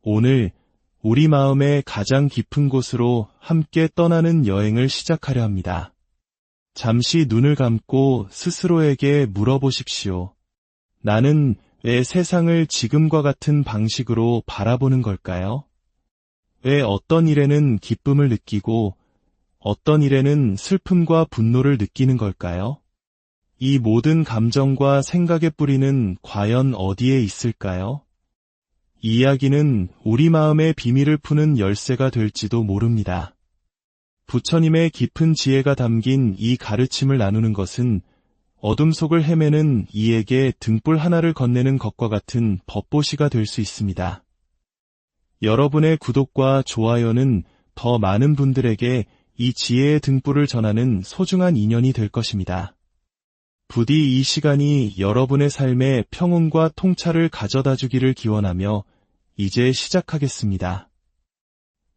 오늘 우리 마음의 가장 깊은 곳으로 함께 떠나는 여행을 시작하려 합니다. 잠시 눈을 감고 스스로에게 물어보십시오. 나는 왜 세상을 지금과 같은 방식으로 바라보는 걸까요? 왜 어떤 일에는 기쁨을 느끼고 어떤 일에는 슬픔과 분노를 느끼는 걸까요? 이 모든 감정과 생각의 뿌리는 과연 어디에 있을까요? 이 이야기는 우리 마음의 비밀을 푸는 열쇠가 될지도 모릅니다. 부처님의 깊은 지혜가 담긴 이 가르침을 나누는 것은 어둠 속을 헤매는 이에게 등불 하나를 건네는 것과 같은 법보시가 될 수 있습니다. 여러분의 구독과 좋아요는 더 많은 분들에게 이 지혜의 등불을 전하는 소중한 인연이 될 것입니다. 부디 이 시간이 여러분의 삶에 평온과 통찰을 가져다 주기를 기원하며 이제 시작하겠습니다.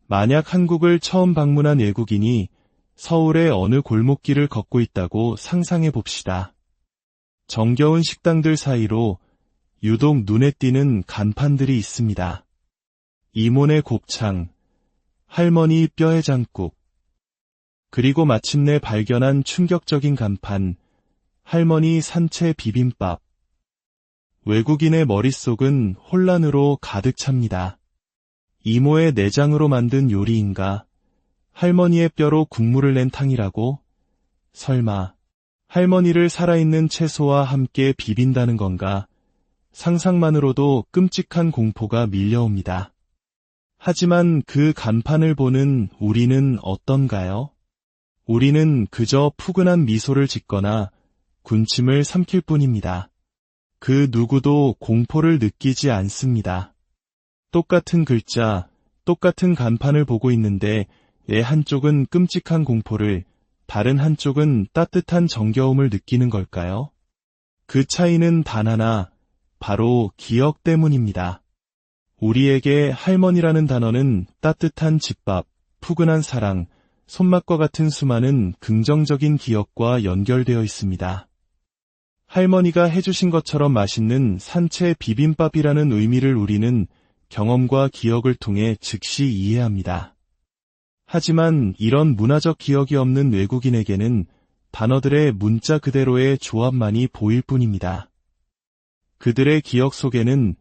만약 한국을 처음 방문한 외국인이 서울의 어느 골목길을 걷고 있다고 상상해 봅시다. 정겨운 식당들 사이로 유독 눈에 띄는 간판들이 있습니다. 이모네 곱창, 할머니 뼈해장국, 그리고 마침내 발견한 충격적인 간판, 할머니 산채 비빔밥. 외국인의 머릿속은 혼란으로 가득 찹니다. 이모의 내장으로 만든 요리인가? 할머니의 뼈로 국물을 낸 탕이라고? 설마 할머니를 살아있는 채소와 함께 비빈다는 건가? 상상만으로도 끔찍한 공포가 밀려옵니다. 하지만 그 간판을 보는 우리는 어떤가요? 우리는 그저 푸근한 미소를 짓거나 군침을 삼킬 뿐입니다. 그 누구도 공포를 느끼지 않습니다. 똑같은 글자, 똑같은 간판을 보고 있는데 왜 한쪽은 끔찍한 공포를, 다른 한쪽은 따뜻한 정겨움을 느끼는 걸까요? 그 차이는 단 하나, 바로 기억 때문입니다. 우리에게 할머니라는 단어는 따뜻한 집밥, 푸근한 사랑, 손맛과 같은 수많은 긍정적인 기억과 연결되어 있습니다. 할머니가 해주신 것처럼 맛있는 산채 비빔밥이라는 의미를 우리는 경험과 기억을 통해 즉시 이해합니다. 하지만 이런 문화적 기억이 없는 외국인에게는 단어들의 문자 그대로의 조합만이 보일 뿐입니다. 그들의 기억 속에는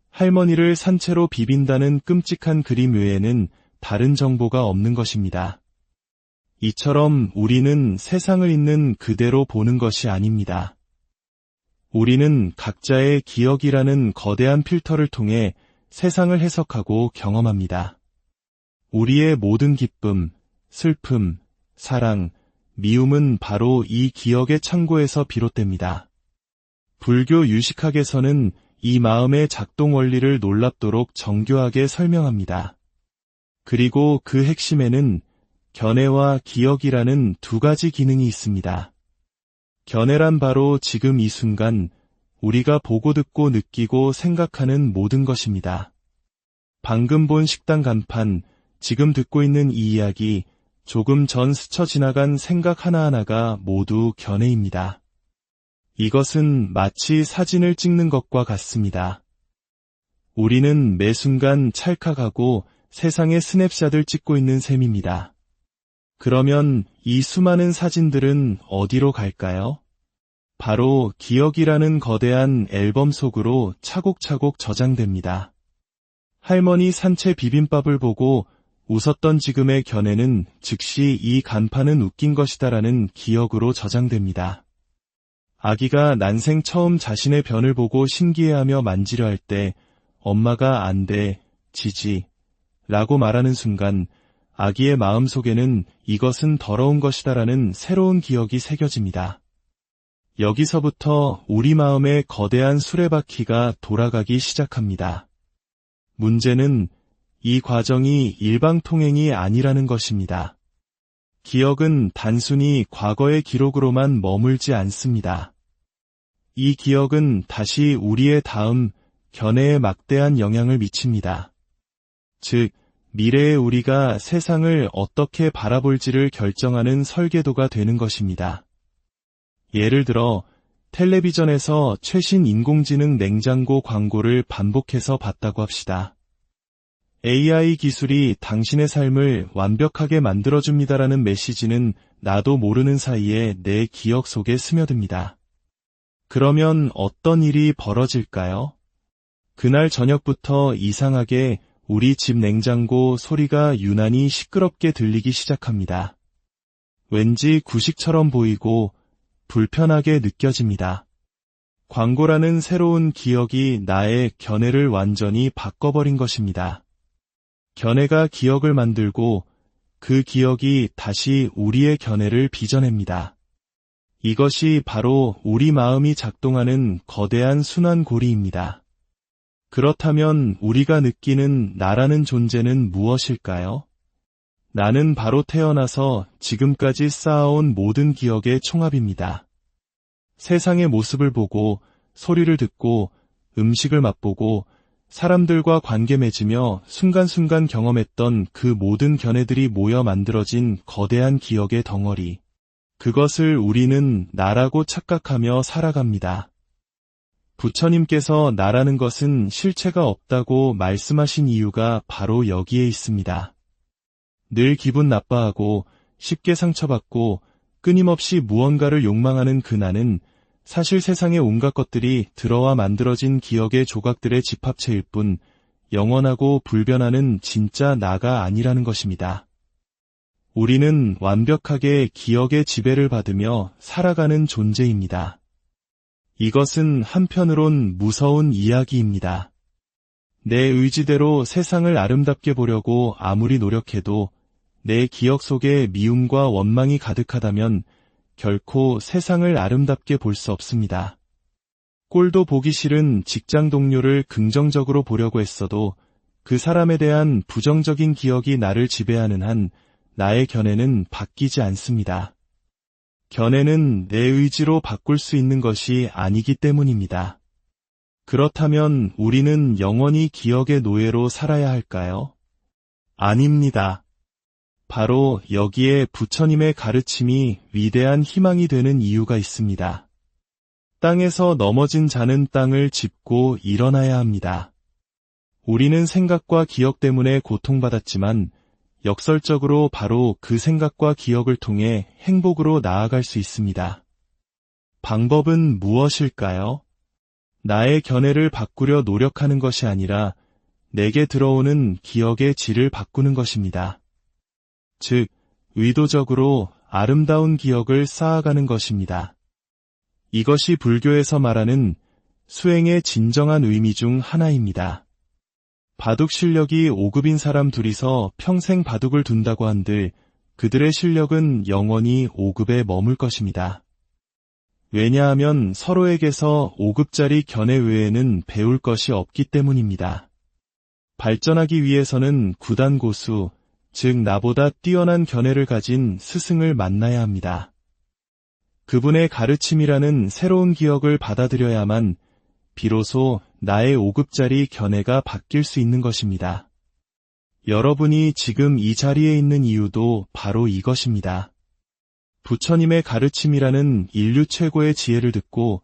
할머니를 산채로 비빈다는 끔찍한 그림 외에는 다른 정보가 없는 것입니다. 이처럼 우리는 세상을 있는 그대로 보는 것이 아닙니다. 우리는 각자의 기억이라는 거대한 필터를 통해 세상을 해석하고 경험합니다. 우리의 모든 기쁨, 슬픔, 사랑, 미움은 바로 이 기억의 창고에서 비롯됩니다. 불교 유식학에서는 이 마음의 작동 원리를 놀랍도록 정교하게 설명합니다. 그리고 그 핵심에는 견해와 기억이라는 두 가지 기능이 있습니다. 견해란 바로 지금 이 순간 우리가 보고 듣고 느끼고 생각하는 모든 것입니다. 방금 본 식당 간판, 지금 듣고 있는 이 이야기, 조금 전 스쳐 지나간 생각 하나하나가 모두 견해입니다. 이것은 마치 사진을 찍는 것과 같습니다. 우리는 매 순간 찰칵하고 세상의 스냅샷을 찍고 있는 셈입니다. 그러면 이 수많은 사진들은 어디로 갈까요? 바로 기억이라는 거대한 앨범 속으로 차곡차곡 저장됩니다. 할머니 산채 비빔밥을 보고 웃었던 지금의 견해는 즉시 이 간판은 웃긴 것이다라는 기억으로 저장됩니다. 아기가 난생 처음 자신의 변을 보고 신기해하며 만지려 할 때 엄마가 안 돼, 지지 라고 말하는 순간 아기의 마음속에는 이것은 더러운 것이다라는 새로운 기억이 새겨집니다. 여기서부터 우리 마음의 거대한 수레바퀴가 돌아가기 시작합니다. 문제는 이 과정이 일방통행이 아니라는 것입니다. 기억은 단순히 과거의 기록으로만 머물지 않습니다. 이 기억은 다시 우리의 다음 견해에 막대한 영향을 미칩니다. 즉, 미래의 우리가 세상을 어떻게 바라볼지를 결정하는 설계도가 되는 것입니다. 예를 들어 텔레비전에서 최신 인공지능 냉장고 광고를 반복해서 봤다고 합시다. AI 기술이 당신의 삶을 완벽하게 만들어줍니다라는 메시지는 나도 모르는 사이에 내 기억 속에 스며듭니다. 그러면 어떤 일이 벌어질까요? 그날 저녁부터 이상하게 우리 집 냉장고 소리가 유난히 시끄럽게 들리기 시작합니다. 왠지 구식처럼 보이고 불편하게 느껴집니다. 광고라는 새로운 기억이 나의 견해를 완전히 바꿔버린 것입니다. 견해가 기억을 만들고 그 기억이 다시 우리의 견해를 빚어냅니다. 이것이 바로 우리 마음이 작동하는 거대한 순환고리입니다. 그렇다면 우리가 느끼는 나라는 존재는 무엇일까요? 나는 바로 태어나서 지금까지 쌓아온 모든 기억의 총합입니다. 세상의 모습을 보고, 소리를 듣고, 음식을 맛보고, 사람들과 관계 맺으며 순간순간 경험했던 그 모든 견해들이 모여 만들어진 거대한 기억의 덩어리. 그것을 우리는 나라고 착각하며 살아갑니다. 부처님께서 나라는 것은 실체가 없다고 말씀하신 이유가 바로 여기에 있습니다. 늘 기분 나빠하고 쉽게 상처받고 끊임없이 무언가를 욕망하는 그 나는 사실 세상의 온갖 것들이 들어와 만들어진 기억의 조각들의 집합체일 뿐 영원하고 불변하는 진짜 나가 아니라는 것입니다. 우리는 완벽하게 기억의 지배를 받으며 살아가는 존재입니다. 이것은 한편으론 무서운 이야기입니다. 내 의지대로 세상을 아름답게 보려고 아무리 노력해도 내 기억 속에 미움과 원망이 가득하다면 결코 세상을 아름답게 볼 수 없습니다. 꼴도 보기 싫은 직장 동료를 긍정적으로 보려고 했어도 그 사람에 대한 부정적인 기억이 나를 지배하는 한 나의 견해는 바뀌지 않습니다. 견해는 내 의지로 바꿀 수 있는 것이 아니기 때문입니다. 그렇다면 우리는 영원히 기억의 노예로 살아야 할까요? 아닙니다. 바로 여기에 부처님의 가르침이 위대한 희망이 되는 이유가 있습니다. 땅에서 넘어진 자는 땅을 짚고 일어나야 합니다. 우리는 생각과 기억 때문에 고통받았지만 역설적으로 바로 그 생각과 기억을 통해 행복으로 나아갈 수 있습니다. 방법은 무엇일까요? 나의 견해를 바꾸려 노력하는 것이 아니라 내게 들어오는 기억의 질을 바꾸는 것입니다. 즉, 의도적으로 아름다운 기억을 쌓아가는 것입니다. 이것이 불교에서 말하는 수행의 진정한 의미 중 하나입니다. 바둑 실력이 5급인 사람 둘이서 평생 바둑을 둔다고 한들 그들의 실력은 영원히 5급에 머물 것입니다. 왜냐하면 서로에게서 5급짜리 견해 외에는 배울 것이 없기 때문입니다. 발전하기 위해서는 구단 고수, 즉 나보다 뛰어난 견해를 가진 스승을 만나야 합니다. 그분의 가르침이라는 새로운 기억을 받아들여야만 비로소 나의 5급짜리 견해가 바뀔 수 있는 것입니다. 여러분이 지금 이 자리에 있는 이유도 바로 이것입니다. 부처님의 가르침이라는 인류 최고의 지혜를 듣고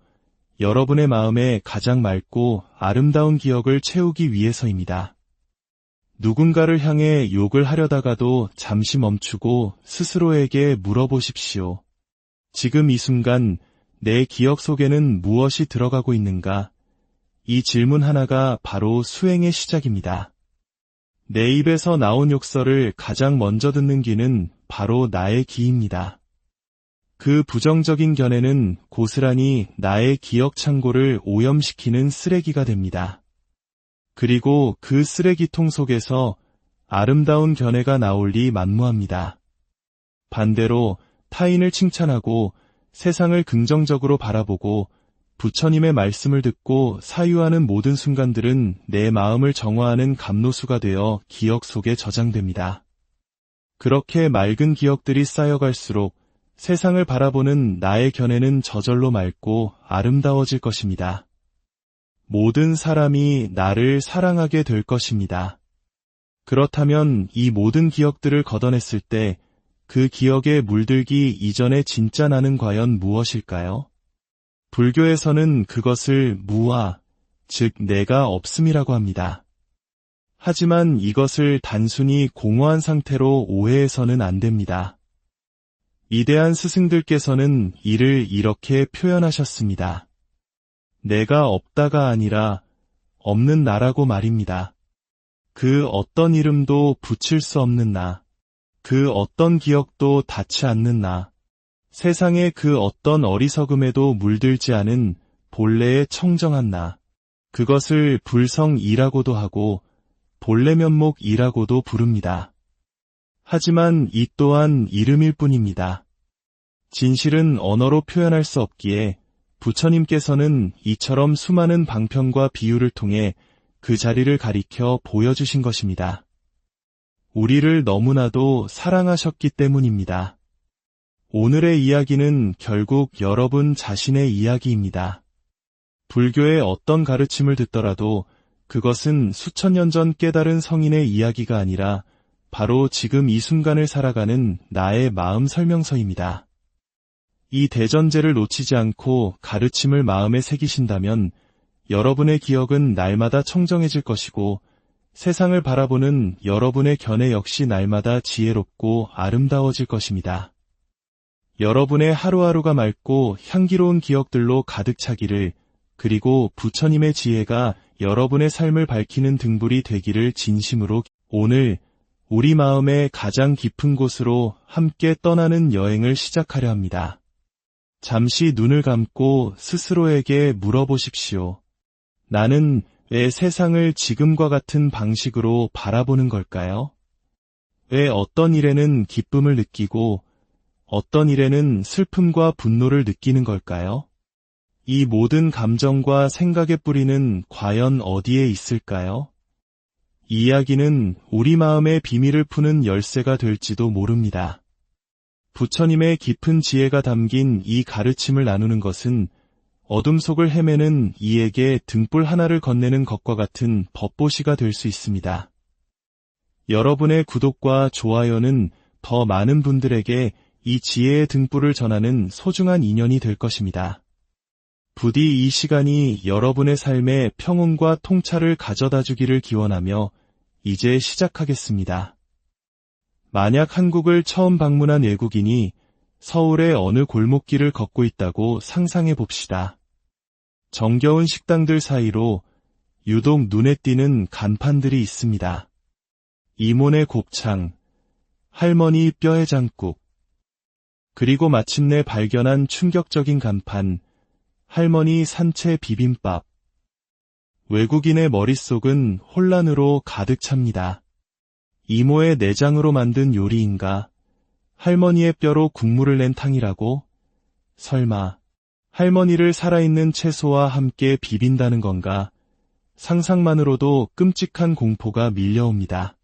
여러분의 마음에 가장 맑고 아름다운 기억을 채우기 위해서입니다. 누군가를 향해 욕을 하려다가도 잠시 멈추고 스스로에게 물어보십시오. 지금 이 순간 내 기억 속에는 무엇이 들어가고 있는가? 이 질문 하나가 바로 수행의 시작입니다. 내 입에서 나온 욕설을 가장 먼저 듣는 귀는 바로 나의 귀입니다. 그 부정적인 견해는 고스란히 나의 기억 창고를 오염시키는 쓰레기가 됩니다. 그리고 그 쓰레기통 속에서 아름다운 견해가 나올 리 만무합니다. 반대로 타인을 칭찬하고 세상을 긍정적으로 바라보고 부처님의 말씀을 듣고 사유하는 모든 순간들은 내 마음을 정화하는 감로수가 되어 기억 속에 저장됩니다. 그렇게 맑은 기억들이 쌓여갈수록 세상을 바라보는 나의 견해는 저절로 맑고 아름다워질 것입니다. 모든 사람이 나를 사랑하게 될 것입니다. 그렇다면 이 모든 기억들을 걷어냈을 때 그 기억에 물들기 이전의 진짜 나는 과연 무엇일까요? 불교에서는 그것을 무아, 즉 내가 없음이라고 합니다. 하지만 이것을 단순히 공허한 상태로 오해해서는 안 됩니다. 위대한 스승들께서는 이를 이렇게 표현하셨습니다. 내가 없다가 아니라 없는 나라고 말입니다. 그 어떤 이름도 붙일 수 없는 나, 그 어떤 기억도 닿지 않는 나, 세상의 그 어떤 어리석음에도 물들지 않은 본래의 청정한 나, 그것을 불성이라고도 하고 본래 면목이라고도 부릅니다. 하지만 이 또한 이름일 뿐입니다. 진실은 언어로 표현할 수 없기에 부처님께서는 이처럼 수많은 방편과 비유를 통해 그 자리를 가리켜 보여주신 것입니다. 우리를 너무나도 사랑하셨기 때문입니다. 오늘의 이야기는 결국 여러분 자신의 이야기입니다. 불교의 어떤 가르침을 듣더라도 그것은 수천 년 전 깨달은 성인의 이야기가 아니라 바로 지금 이 순간을 살아가는 나의 마음 설명서입니다. 이 대전제를 놓치지 않고 가르침을 마음에 새기신다면 여러분의 기억은 날마다 청정해질 것이고 세상을 바라보는 여러분의 견해 역시 날마다 지혜롭고 아름다워질 것입니다. 여러분의 하루하루가 맑고 향기로운 기억들로 가득 차기를, 그리고 부처님의 지혜가 여러분의 삶을 밝히는 등불이 되기를 진심으로. 오늘 우리 마음의 가장 깊은 곳으로 함께 떠나는 여행을 시작하려 합니다. 잠시 눈을 감고 스스로에게 물어보십시오. 나는 왜 세상을 지금과 같은 방식으로 바라보는 걸까요? 왜 어떤 일에는 기쁨을 느끼고 어떤 일에는 슬픔과 분노를 느끼는 걸까요? 이 모든 감정과 생각의 뿌리는 과연 어디에 있을까요? 이 이야기는 우리 마음의 비밀을 푸는 열쇠가 될지도 모릅니다. 부처님의 깊은 지혜가 담긴 이 가르침을 나누는 것은 어둠 속을 헤매는 이에게 등불 하나를 건네는 것과 같은 법보시가 될 수 있습니다. 여러분의 구독과 좋아요는 더 많은 분들에게 이 지혜의 등불을 전하는 소중한 인연이 될 것입니다. 부디 이 시간이 여러분의 삶에 평온과 통찰을 가져다 주기를 기원하며 이제 시작하겠습니다. 만약 한국을 처음 방문한 외국인이 서울의 어느 골목길을 걷고 있다고 상상해 봅시다. 정겨운 식당들 사이로 유독 눈에 띄는 간판들이 있습니다. 이모네 곱창, 할머니 뼈해장국, 그리고 마침내 발견한 충격적인 간판, 할머니 산채 비빔밥. 외국인의 머릿속은 혼란으로 가득 찹니다. 이모의 내장으로 만든 요리인가? 할머니의 뼈로 국물을 낸 탕이라고? 설마 할머니를 살아있는 채소와 함께 비빈다는 건가? 상상만으로도 끔찍한 공포가 밀려옵니다.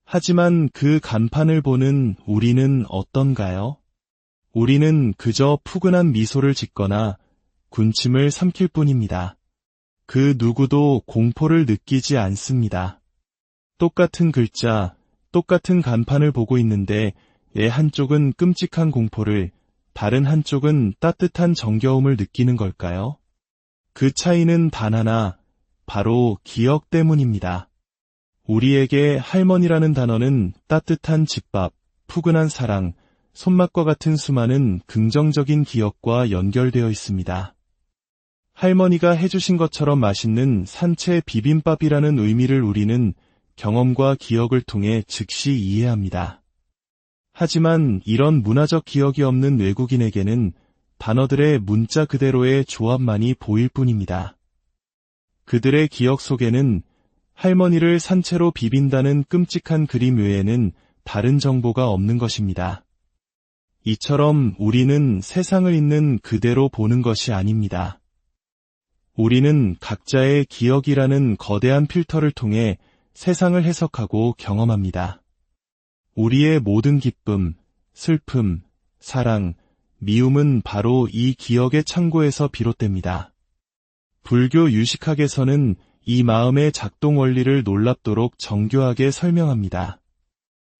하지만 그 간판을 보는 우리는 어떤가요? 우리는 그저 푸근한 미소를 짓거나 군침을 삼킬 뿐입니다. 그 누구도 공포를 느끼지 않습니다. 똑같은 글자, 똑같은 간판을 보고 있는데 왜 한쪽은 끔찍한 공포를, 다른 한쪽은 따뜻한 정겨움을 느끼는 걸까요? 그 차이는 단 하나, 바로 기억 때문입니다. 우리에게 할머니라는 단어는 따뜻한 집밥, 푸근한 사랑, 손맛과 같은 수많은 긍정적인 기억과 연결되어 있습니다. 할머니가 해주신 것처럼 맛있는 산채 비빔밥이라는 의미를 우리는 경험과 기억을 통해 즉시 이해합니다. 하지만 이런 문화적 기억이 없는 외국인에게는 단어들의 문자 그대로의 조합만이 보일 뿐입니다. 그들의 기억 속에는 할머니를 산채로 비빈다는 끔찍한 그림 외에는 다른 정보가 없는 것입니다. 이처럼 우리는 세상을 있는 그대로 보는 것이 아닙니다. 우리는 각자의 기억이라는 거대한 필터를 통해 세상을 해석하고 경험합니다. 우리의 모든 기쁨, 슬픔, 사랑, 미움은 바로 이 기억의 창고에서 비롯됩니다. 불교 유식학에서는 이 마음의 작동 원리를 놀랍도록 정교하게 설명합니다.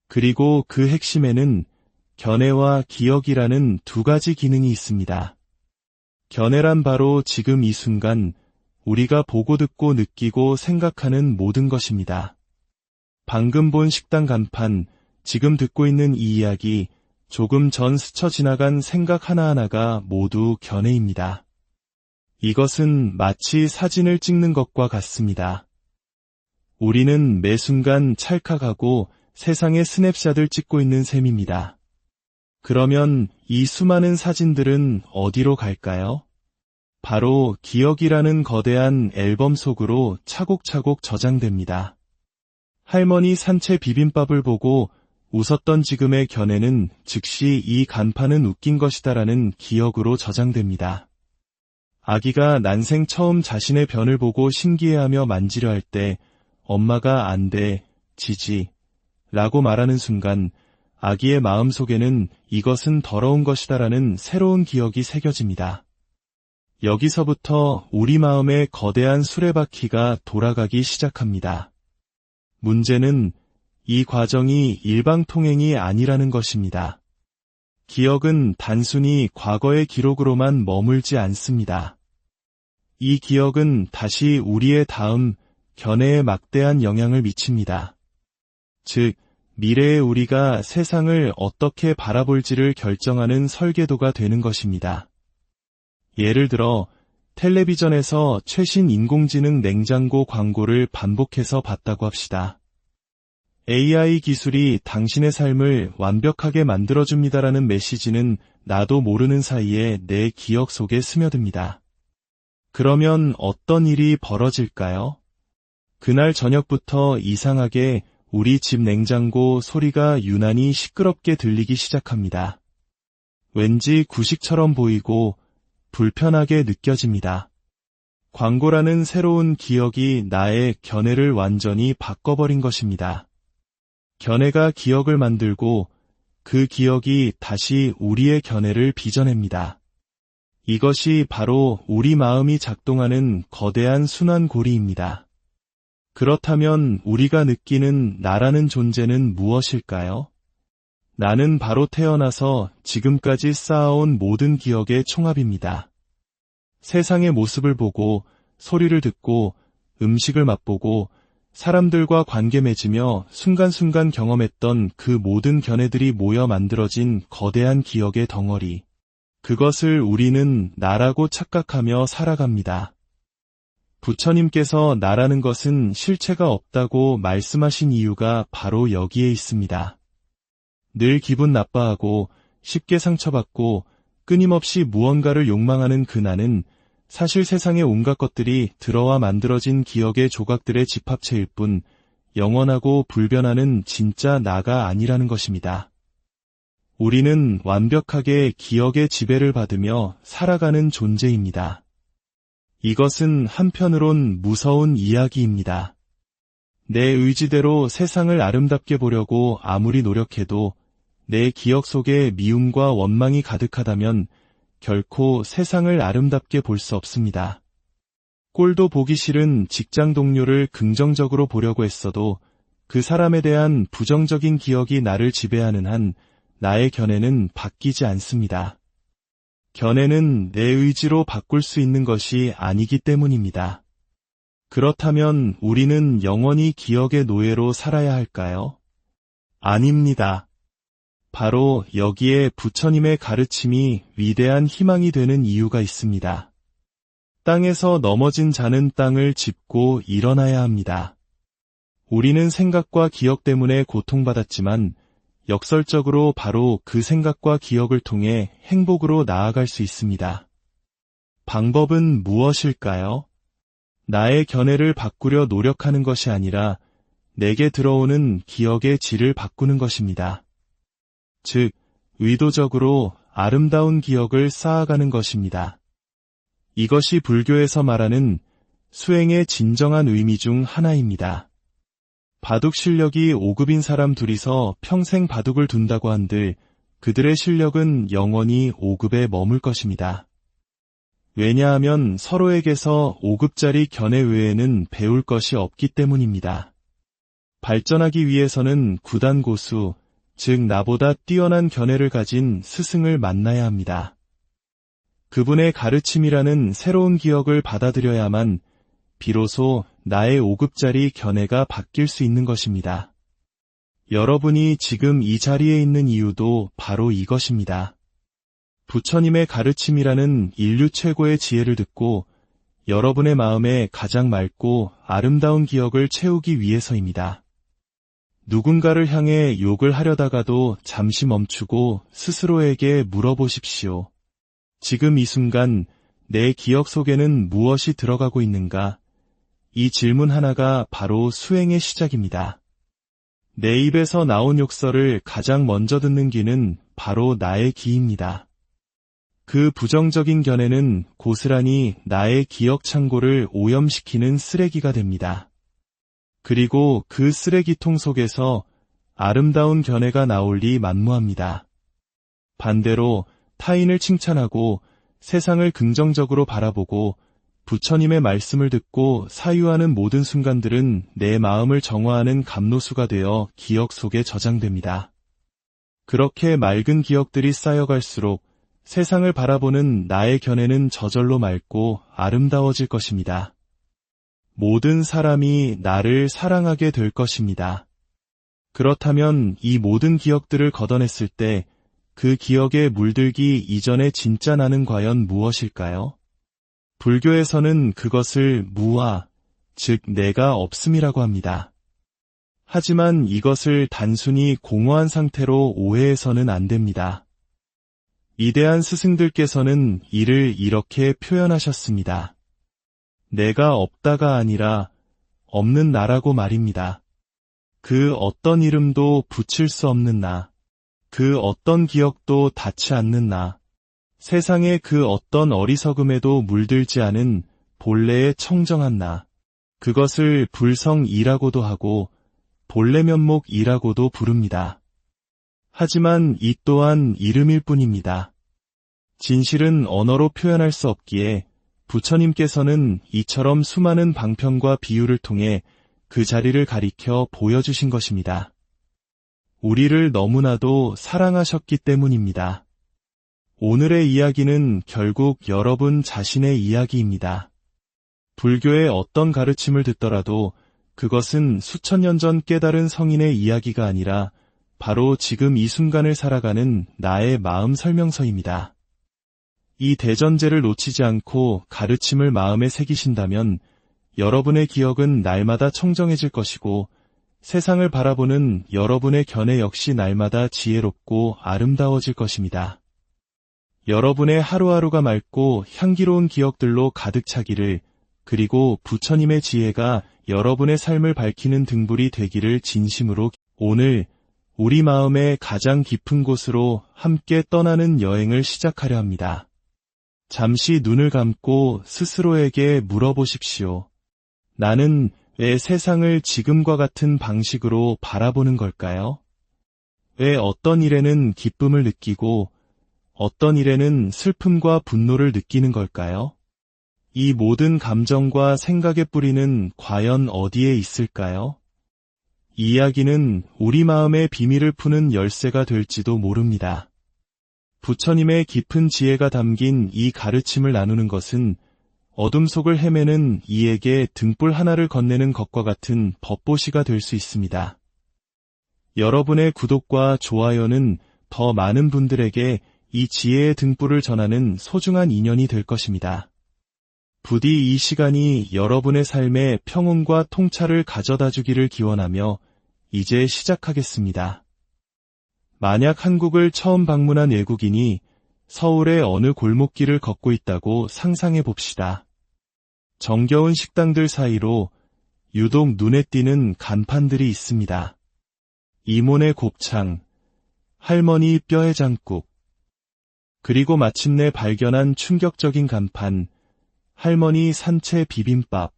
그리고 그 핵심에는 견해와 기억이라는 두 가지 기능이 있습니다. 견해란 바로 지금 이 순간 우리가 보고 듣고 느끼고 생각하는 모든 것입니다. 방금 본 식당 간판, 지금 듣고 있는 이 이야기, 조금 전 스쳐 지나간 생각 하나하나가 모두 견해입니다. 이것은 마치 사진을 찍는 것과 같습니다. 우리는 매 순간 찰칵하고 세상의 스냅샷을 찍고 있는 셈입니다. 그러면 이 수많은 사진들은 어디로 갈까요? 바로 기억이라는 거대한 앨범 속으로 차곡차곡 저장됩니다. 할머니 산채 비빔밥을 보고 웃었던 지금의 견해는 즉시 이 간판은 웃긴 것이다라는 기억으로 저장됩니다. 아기가 난생 처음 자신의 변을 보고 신기해하며 만지려 할 때 엄마가 안 돼, 지지 라고 말하는 순간 아기의 마음속에는 이것은 더러운 것이다라는 새로운 기억이 새겨집니다. 여기서부터 우리 마음의 거대한 수레바퀴가 돌아가기 시작합니다. 문제는 이 과정이 일방통행이 아니라는 것입니다. 기억은 단순히 과거의 기록으로만 머물지 않습니다. 이 기억은 다시 우리의 다음 견해에 막대한 영향을 미칩니다. 즉, 미래의 우리가 세상을 어떻게 바라볼지를 결정하는 설계도가 되는 것입니다. 예를 들어 텔레비전에서 최신 인공지능 냉장고 광고를 반복해서 봤다고 합시다. AI 기술이 당신의 삶을 완벽하게 만들어줍니다라는 메시지는 나도 모르는 사이에 내 기억 속에 스며듭니다. 그러면 어떤 일이 벌어질까요? 그날 저녁부터 이상하게 우리 집 냉장고 소리가 유난히 시끄럽게 들리기 시작합니다. 왠지 구식처럼 보이고 불편하게 느껴집니다. 광고라는 새로운 기억이 나의 견해를 완전히 바꿔버린 것입니다. 견해가 기억을 만들고 그 기억이 다시 우리의 견해를 빚어냅니다. 이것이 바로 우리 마음이 작동하는 거대한 순환고리입니다. 그렇다면 우리가 느끼는 나라는 존재는 무엇일까요? 나는 바로 태어나서 지금까지 쌓아온 모든 기억의 총합입니다. 세상의 모습을 보고, 소리를 듣고, 음식을 맛보고, 사람들과 관계 맺으며 순간순간 경험했던 그 모든 견해들이 모여 만들어진 거대한 기억의 덩어리. 그것을 우리는 나라고 착각하며 살아갑니다. 부처님께서 나라는 것은 실체가 없다고 말씀하신 이유가 바로 여기에 있습니다. 늘 기분 나빠하고 쉽게 상처받고 끊임없이 무언가를 욕망하는 그 나는 사실 세상의 온갖 것들이 들어와 만들어진 기억의 조각들의 집합체일 뿐 영원하고 불변하는 진짜 나가 아니라는 것입니다. 우리는 완벽하게 기억의 지배를 받으며 살아가는 존재입니다. 이것은 한편으론 무서운 이야기입니다. 내 의지대로 세상을 아름답게 보려고 아무리 노력해도 내 기억 속에 미움과 원망이 가득하다면 결코 세상을 아름답게 볼 수 없습니다. 꼴도 보기 싫은 직장 동료를 긍정적으로 보려고 했어도 그 사람에 대한 부정적인 기억이 나를 지배하는 한 나의 견해는 바뀌지 않습니다. 견해는 내 의지로 바꿀 수 있는 것이 아니기 때문입니다. 그렇다면 우리는 영원히 기억의 노예로 살아야 할까요? 아닙니다. 바로 여기에 부처님의 가르침이 위대한 희망이 되는 이유가 있습니다. 땅에서 넘어진 자는 땅을 짚고 일어나야 합니다. 우리는 생각과 기억 때문에 고통받았지만 역설적으로 바로 그 생각과 기억을 통해 행복으로 나아갈 수 있습니다. 방법은 무엇일까요? 나의 견해를 바꾸려 노력하는 것이 아니라 내게 들어오는 기억의 질을 바꾸는 것입니다. 즉, 의도적으로 아름다운 기억을 쌓아가는 것입니다. 이것이 불교에서 말하는 수행의 진정한 의미 중 하나입니다. 바둑 실력이 5급인 사람 둘이서 평생 바둑을 둔다고 한들 그들의 실력은 영원히 5급에 머물 것입니다. 왜냐하면 서로에게서 5급짜리 견해 외에는 배울 것이 없기 때문입니다. 발전하기 위해서는 구단 고수, 즉 나보다 뛰어난 견해를 가진 스승을 만나야 합니다. 그분의 가르침이라는 새로운 기억을 받아들여야만 비로소 나의 5급짜리 견해가 바뀔 수 있는 것입니다. 여러분이 지금 이 자리에 있는 이유도 바로 이것입니다. 부처님의 가르침이라는 인류 최고의 지혜를 듣고 여러분의 마음에 가장 맑고 아름다운 기억을 채우기 위해서입니다. 누군가를 향해 욕을 하려다가도 잠시 멈추고 스스로에게 물어보십시오. 지금 이 순간 내 기억 속에는 무엇이 들어가고 있는가? 이 질문 하나가 바로 수행의 시작입니다. 내 입에서 나온 욕설을 가장 먼저 듣는 귀는 바로 나의 귀입니다. 그 부정적인 견해는 고스란히 나의 기억 창고를 오염시키는 쓰레기가 됩니다. 그리고 그 쓰레기통 속에서 아름다운 견해가 나올 리 만무합니다. 반대로 타인을 칭찬하고 세상을 긍정적으로 바라보고 부처님의 말씀을 듣고 사유하는 모든 순간들은 내 마음을 정화하는 감로수가 되어 기억 속에 저장됩니다. 그렇게 맑은 기억들이 쌓여갈수록 세상을 바라보는 나의 견해는 저절로 맑고 아름다워질 것입니다. 모든 사람이 나를 사랑하게 될 것입니다. 그렇다면 이 모든 기억들을 걷어냈을 때 그 기억에 물들기 이전의 진짜 나는 과연 무엇일까요? 불교에서는 그것을 무아, 즉 내가 없음이라고 합니다. 하지만 이것을 단순히 공허한 상태로 오해해서는 안 됩니다. 위대한 스승들께서는 이를 이렇게 표현하셨습니다. 내가 없다가 아니라 없는 나라고 말입니다. 그 어떤 이름도 붙일 수 없는 나, 그 어떤 기억도 닿지 않는 나, 세상의 그 어떤 어리석음에도 물들지 않은 본래의 청정한 나, 그것을 불성이라고도 하고 본래 면목이라고도 부릅니다. 하지만 이 또한 이름일 뿐입니다. 진실은 언어로 표현할 수 없기에 부처님께서는 이처럼 수많은 방편과 비유를 통해 그 자리를 가리켜 보여주신 것입니다. 우리를 너무나도 사랑하셨기 때문입니다. 오늘의 이야기는 결국 여러분 자신의 이야기입니다. 불교의 어떤 가르침을 듣더라도 그것은 수천 년 전 깨달은 성인의 이야기가 아니라 바로 지금 이 순간을 살아가는 나의 마음 설명서입니다. 이 대전제를 놓치지 않고 가르침을 마음에 새기신다면 여러분의 기억은 날마다 청정해질 것이고 세상을 바라보는 여러분의 견해 역시 날마다 지혜롭고 아름다워질 것입니다. 여러분의 하루하루가 맑고 향기로운 기억들로 가득 차기를, 그리고 부처님의 지혜가 여러분의 삶을 밝히는 등불이 되기를 진심으로. 오늘 우리 마음의 가장 깊은 곳으로 함께 떠나는 여행을 시작하려 합니다. 잠시 눈을 감고 스스로에게 물어보십시오. 나는 왜 세상을 지금과 같은 방식으로 바라보는 걸까요? 왜 어떤 일에는 기쁨을 느끼고 어떤 일에는 슬픔과 분노를 느끼는 걸까요? 이 모든 감정과 생각의 뿌리는 과연 어디에 있을까요? 이 이야기는 우리 마음의 비밀을 푸는 열쇠가 될지도 모릅니다. 부처님의 깊은 지혜가 담긴 이 가르침을 나누는 것은 어둠 속을 헤매는 이에게 등불 하나를 건네는 것과 같은 법보시가 될 수 있습니다. 여러분의 구독과 좋아요는 더 많은 분들에게 이 지혜의 등불을 전하는 소중한 인연이 될 것입니다. 부디 이 시간이 여러분의 삶에 평온과 통찰을 가져다 주기를 기원하며 이제 시작하겠습니다. 만약 한국을 처음 방문한 외국인이 서울의 어느 골목길을 걷고 있다고 상상해 봅시다. 정겨운 식당들 사이로 유독 눈에 띄는 간판들이 있습니다. 이모네 곱창, 할머니 뼈해장국, 그리고 마침내 발견한 충격적인 간판, 할머니 산채 비빔밥.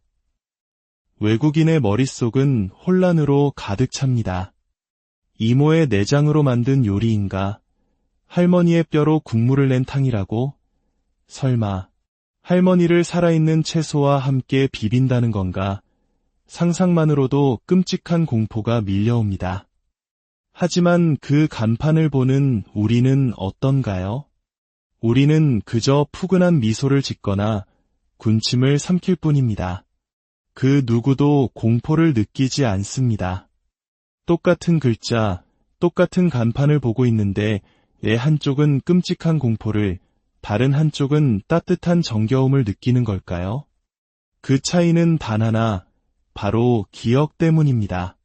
외국인의 머릿속은 혼란으로 가득 찹니다. 이모의 내장으로 만든 요리인가? 할머니의 뼈로 국물을 낸 탕이라고? 설마 할머니를 살아있는 채소와 함께 비빈다는 건가? 상상만으로도 끔찍한 공포가 밀려옵니다. 하지만 그 간판을 보는 우리는 어떤가요? 우리는 그저 푸근한 미소를 짓거나 군침을 삼킬 뿐입니다. 그 누구도 공포를 느끼지 않습니다. 똑같은 글자, 똑같은 간판을 보고 있는데 내 한쪽은 끔찍한 공포를, 다른 한쪽은 따뜻한 정겨움을 느끼는 걸까요? 그 차이는 단 하나, 바로 기억 때문입니다.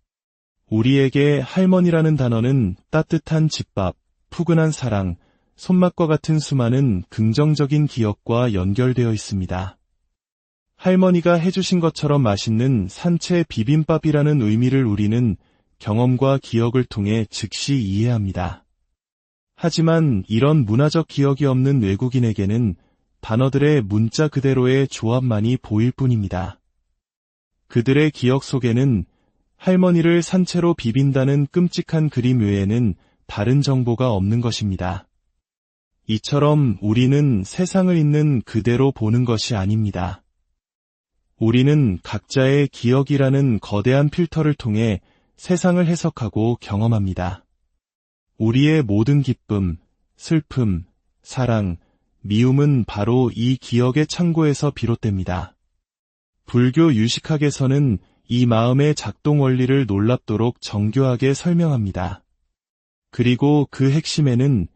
우리에게 할머니라는 단어는 따뜻한 집밥, 푸근한 사랑, 손맛과 같은 수많은 긍정적인 기억과 연결되어 있습니다. 할머니가 해주신 것처럼 맛있는 산채 비빔밥이라는 의미를 우리는 경험과 기억을 통해 즉시 이해합니다. 하지만 이런 문화적 기억이 없는 외국인에게는 단어들의 문자 그대로의 조합만이 보일 뿐입니다. 그들의 기억 속에는 할머니를 산채로 비빈다는 끔찍한 그림 외에는 다른 정보가 없는 것입니다. 이처럼 우리는 세상을 있는 그대로 보는 것이 아닙니다. 우리는 각자의 기억이라는 거대한 필터를 통해 세상을 해석하고 경험합니다. 우리의 모든 기쁨, 슬픔, 사랑, 미움은 바로 이 기억의 창고에서 비롯됩니다. 불교 유식학에서는 이 마음의 작동 원리를 놀랍도록 정교하게 설명합니다. 그리고 그 핵심에는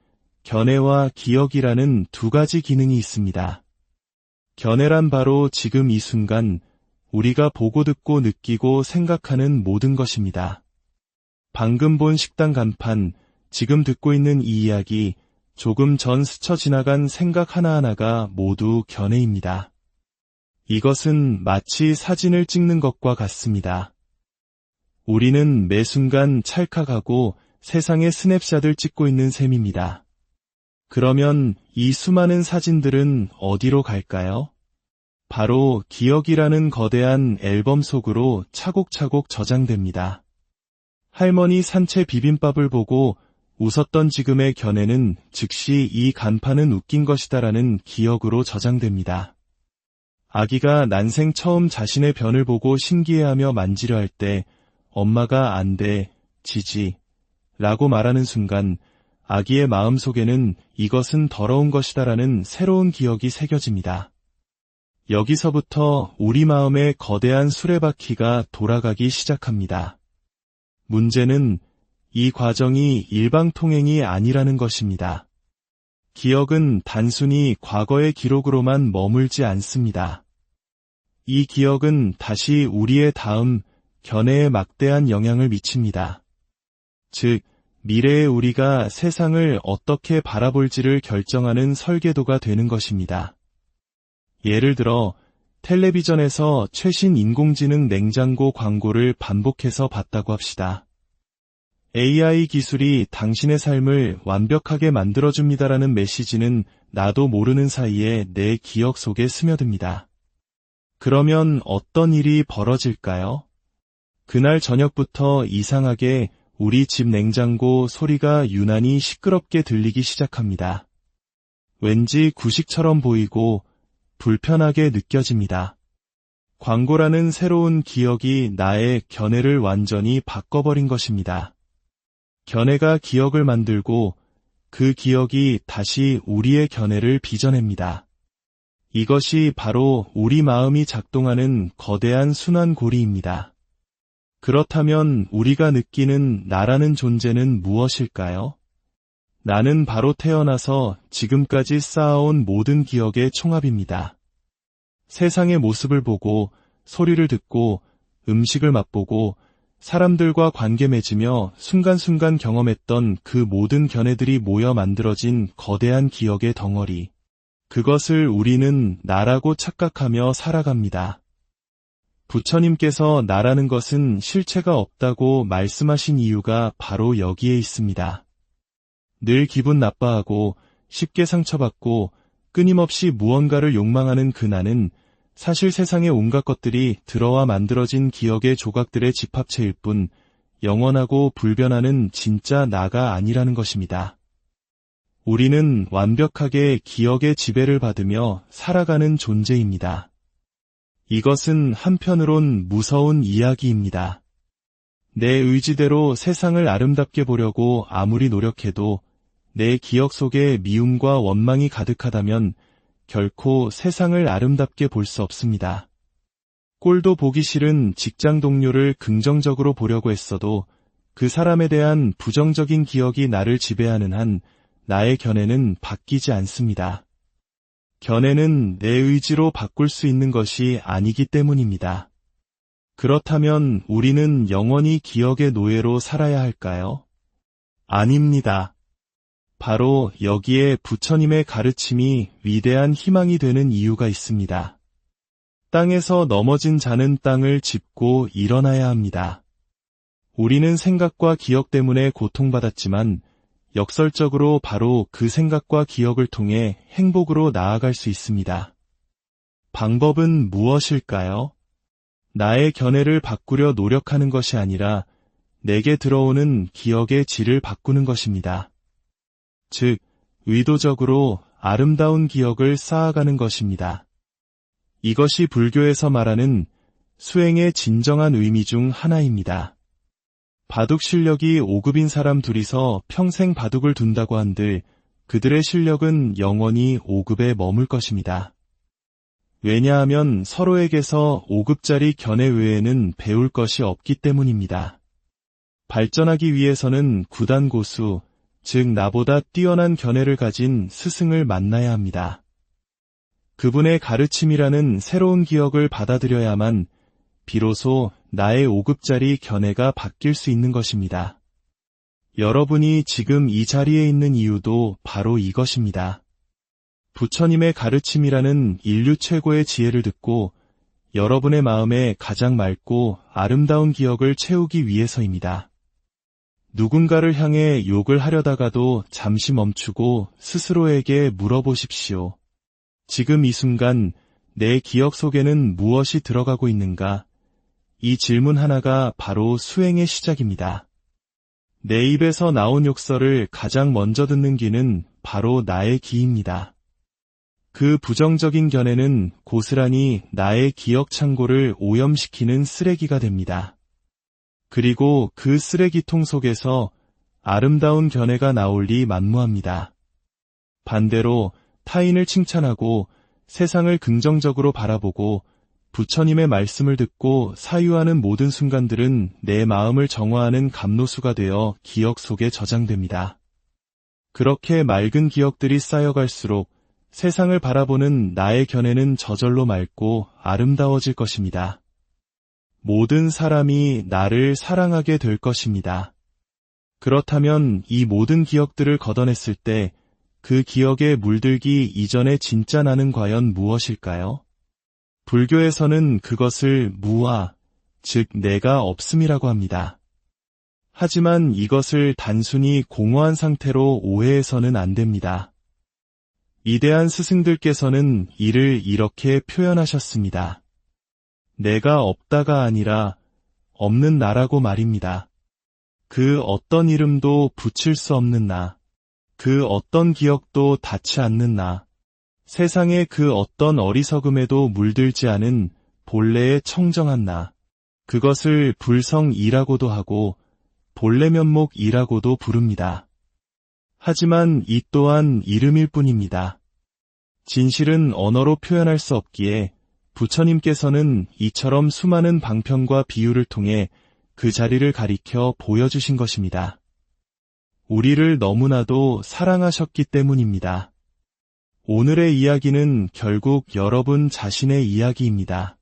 견해와 기억이라는 두 가지 기능이 있습니다. 견해란 바로 지금 이 순간 우리가 보고 듣고 느끼고 생각하는 모든 것입니다. 방금 본 식당 간판, 지금 듣고 있는 이 이야기, 조금 전 스쳐 지나간 생각 하나하나가 모두 견해입니다. 이것은 마치 사진을 찍는 것과 같습니다. 우리는 매 순간 찰칵하고 세상의 스냅샷을 찍고 있는 셈입니다. 그러면 이 수많은 사진들은 어디로 갈까요? 바로 기억이라는 거대한 앨범 속으로 차곡차곡 저장됩니다. 할머니 산채 비빔밥을 보고 웃었던 지금의 견해는 즉시 이 간판은 웃긴 것이다라는 기억으로 저장됩니다. 아기가 난생 처음 자신의 변을 보고 신기해하며 만지려 할 때 엄마가 안 돼, 지지 라고 말하는 순간 아기의 마음속에는 이것은 더러운 것이다라는 새로운 기억이 새겨집니다. 여기서부터 우리 마음의 거대한 수레바퀴가 돌아가기 시작합니다. 문제는 이 과정이 일방통행이 아니라는 것입니다. 기억은 단순히 과거의 기록으로만 머물지 않습니다. 이 기억은 다시 우리의 다음 견해에 막대한 영향을 미칩니다. 즉, 미래의 우리가 세상을 어떻게 바라볼지를 결정하는 설계도가 되는 것입니다. 예를 들어 텔레비전에서 최신 인공지능 냉장고 광고를 반복해서 봤다고 합시다. AI 기술이 당신의 삶을 완벽하게 만들어줍니다라는 메시지는 나도 모르는 사이에 내 기억 속에 스며듭니다. 그러면 어떤 일이 벌어질까요? 그날 저녁부터 이상하게 우리 집 냉장고 소리가 유난히 시끄럽게 들리기 시작합니다. 왠지 구식처럼 보이고 불편하게 느껴집니다. 광고라는 새로운 기억이 나의 견해를 완전히 바꿔버린 것입니다. 견해가 기억을 만들고 그 기억이 다시 우리의 견해를 빚어냅니다. 이것이 바로 우리 마음이 작동하는 거대한 순환고리입니다. 그렇다면 우리가 느끼는 나라는 존재는 무엇일까요? 나는 바로 태어나서 지금까지 쌓아온 모든 기억의 총합입니다. 세상의 모습을 보고, 소리를 듣고, 음식을 맛보고, 사람들과 관계 맺으며 순간순간 경험했던 그 모든 견해들이 모여 만들어진 거대한 기억의 덩어리. 그것을 우리는 나라고 착각하며 살아갑니다. 부처님께서 나라는 것은 실체가 없다고 말씀하신 이유가 바로 여기에 있습니다. 늘 기분 나빠하고 쉽게 상처받고 끊임없이 무언가를 욕망하는 그 나는 사실 세상의 온갖 것들이 들어와 만들어진 기억의 조각들의 집합체일 뿐 영원하고 불변하는 진짜 나가 아니라는 것입니다. 우리는 완벽하게 기억의 지배를 받으며 살아가는 존재입니다. 이것은 한편으론 무서운 이야기입니다. 내 의지대로 세상을 아름답게 보려고 아무리 노력해도 내 기억 속에 미움과 원망이 가득하다면 결코 세상을 아름답게 볼 수 없습니다. 꼴도 보기 싫은 직장 동료를 긍정적으로 보려고 했어도 그 사람에 대한 부정적인 기억이 나를 지배하는 한 나의 견해는 바뀌지 않습니다. 견해는 내 의지로 바꿀 수 있는 것이 아니기 때문입니다. 그렇다면 우리는 영원히 기억의 노예로 살아야 할까요? 아닙니다. 바로 여기에 부처님의 가르침이 위대한 희망이 되는 이유가 있습니다. 땅에서 넘어진 자는 땅을 짚고 일어나야 합니다. 우리는 생각과 기억 때문에 고통받았지만 역설적으로 바로 그 생각과 기억을 통해 행복으로 나아갈 수 있습니다. 방법은 무엇일까요? 나의 견해를 바꾸려 노력하는 것이 아니라 내게 들어오는 기억의 질을 바꾸는 것입니다. 즉, 의도적으로 아름다운 기억을 쌓아가는 것입니다. 이것이 불교에서 말하는 수행의 진정한 의미 중 하나입니다. 바둑 실력이 5급인 사람 둘이서 평생 바둑을 둔다고 한들 그들의 실력은 영원히 5급에 머물 것입니다. 왜냐하면 서로에게서 5급짜리 견해 외에는 배울 것이 없기 때문입니다. 발전하기 위해서는 구단 고수, 즉 나보다 뛰어난 견해를 가진 스승을 만나야 합니다. 그분의 가르침이라는 새로운 기억을 받아들여야만 비로소 나의 5급짜리 견해가 바뀔 수 있는 것입니다. 여러분이 지금 이 자리에 있는 이유도 바로 이것입니다. 부처님의 가르침이라는 인류 최고의 지혜를 듣고 여러분의 마음에 가장 맑고 아름다운 기억을 채우기 위해서입니다. 누군가를 향해 욕을 하려다가도 잠시 멈추고 스스로에게 물어보십시오. 지금 이 순간 내 기억 속에는 무엇이 들어가고 있는가? 이 질문 하나가 바로 수행의 시작입니다. 내 입에서 나온 욕설을 가장 먼저 듣는 귀는 바로 나의 귀입니다. 그 부정적인 견해는 고스란히 나의 기억 창고를 오염시키는 쓰레기가 됩니다. 그리고 그 쓰레기통 속에서 아름다운 견해가 나올 리 만무합니다. 반대로 타인을 칭찬하고 세상을 긍정적으로 바라보고 부처님의 말씀을 듣고 사유하는 모든 순간들은 내 마음을 정화하는 감로수가 되어 기억 속에 저장됩니다. 그렇게 맑은 기억들이 쌓여갈수록 세상을 바라보는 나의 견해는 저절로 맑고 아름다워질 것입니다. 모든 사람이 나를 사랑하게 될 것입니다. 그렇다면 이 모든 기억들을 걷어냈을 때 그 기억에 물들기 이전의 진짜 나는 과연 무엇일까요? 불교에서는 그것을 무아, 즉 내가 없음이라고 합니다. 하지만 이것을 단순히 공허한 상태로 오해해서는 안 됩니다. 위대한 스승들께서는 이를 이렇게 표현하셨습니다. 내가 없다가 아니라 없는 나라고 말입니다. 그 어떤 이름도 붙일 수 없는 나, 그 어떤 기억도 닿지 않는 나, 세상의 그 어떤 어리석음에도 물들지 않은 본래의 청정한 나, 그것을 불성이라고도 하고 본래 면목이라고도 부릅니다. 하지만 이 또한 이름일 뿐입니다. 진실은 언어로 표현할 수 없기에 부처님께서는 이처럼 수많은 방편과 비유를 통해 그 자리를 가리켜 보여주신 것입니다. 우리를 너무나도 사랑하셨기 때문입니다. 오늘의 이야기는 결국 여러분 자신의 이야기입니다.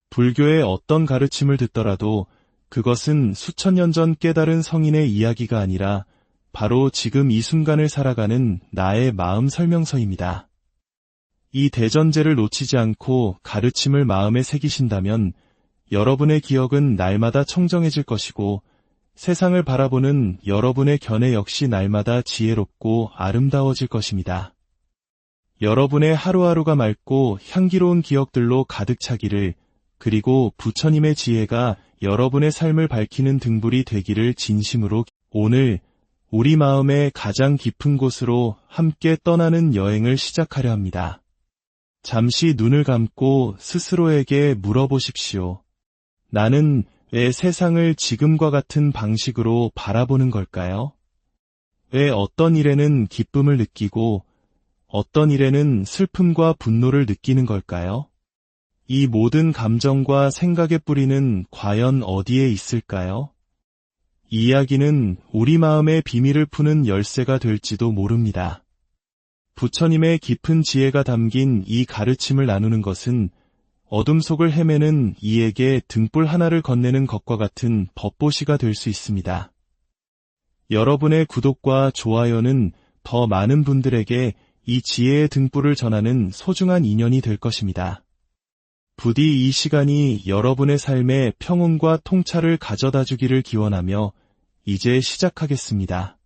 불교의 어떤 가르침을 듣더라도 그것은 수천 년 전 깨달은 성인의 이야기가 아니라 바로 지금 이 순간을 살아가는 나의 마음 설명서입니다. 이 대전제를 놓치지 않고 가르침을 마음에 새기신다면 여러분의 기억은 날마다 청정해질 것이고 세상을 바라보는 여러분의 견해 역시 날마다 지혜롭고 아름다워질 것입니다. 여러분의 하루하루가 맑고 향기로운 기억들로 가득 차기를, 그리고 부처님의 지혜가 여러분의 삶을 밝히는 등불이 되기를 진심으로. 오늘 우리 마음의 가장 깊은 곳으로 함께 떠나는 여행을 시작하려 합니다. 잠시 눈을 감고 스스로에게 물어보십시오. 나는 왜 세상을 지금과 같은 방식으로 바라보는 걸까요? 왜 어떤 일에는 기쁨을 느끼고 어떤 일에는 슬픔과 분노를 느끼는 걸까요? 이 모든 감정과 생각의 뿌리는 과연 어디에 있을까요? 이 이야기는 우리 마음의 비밀을 푸는 열쇠가 될지도 모릅니다. 부처님의 깊은 지혜가 담긴 이 가르침을 나누는 것은 어둠 속을 헤매는 이에게 등불 하나를 건네는 것과 같은 법보시가 될 수 있습니다. 여러분의 구독과 좋아요는 더 많은 분들에게 이 지혜의 등불을 전하는 소중한 인연이 될 것입니다. 부디 이 시간이 여러분의 삶에 평온과 통찰을 가져다 주기를 기원하며 이제 시작하겠습니다.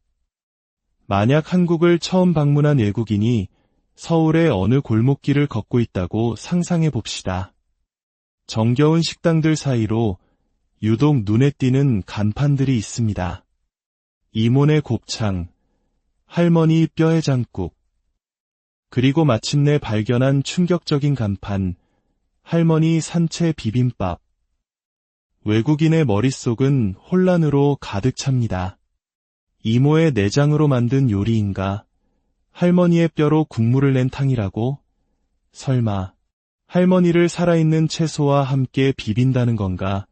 만약 한국을 처음 방문한 외국인이 서울의 어느 골목길을 걷고 있다고 상상해 봅시다. 정겨운 식당들 사이로 유독 눈에 띄는 간판들이 있습니다. 이모네 곱창, 할머니 뼈해장국, 그리고 마침내 발견한 충격적인 간판, 할머니 산채 비빔밥. 외국인의 머릿속은 혼란으로 가득 찹니다. 이모의 내장으로 만든 요리인가? 할머니의 뼈로 국물을 낸 탕이라고? 설마 할머니를 살아있는 채소와 함께 비빈다는 건가?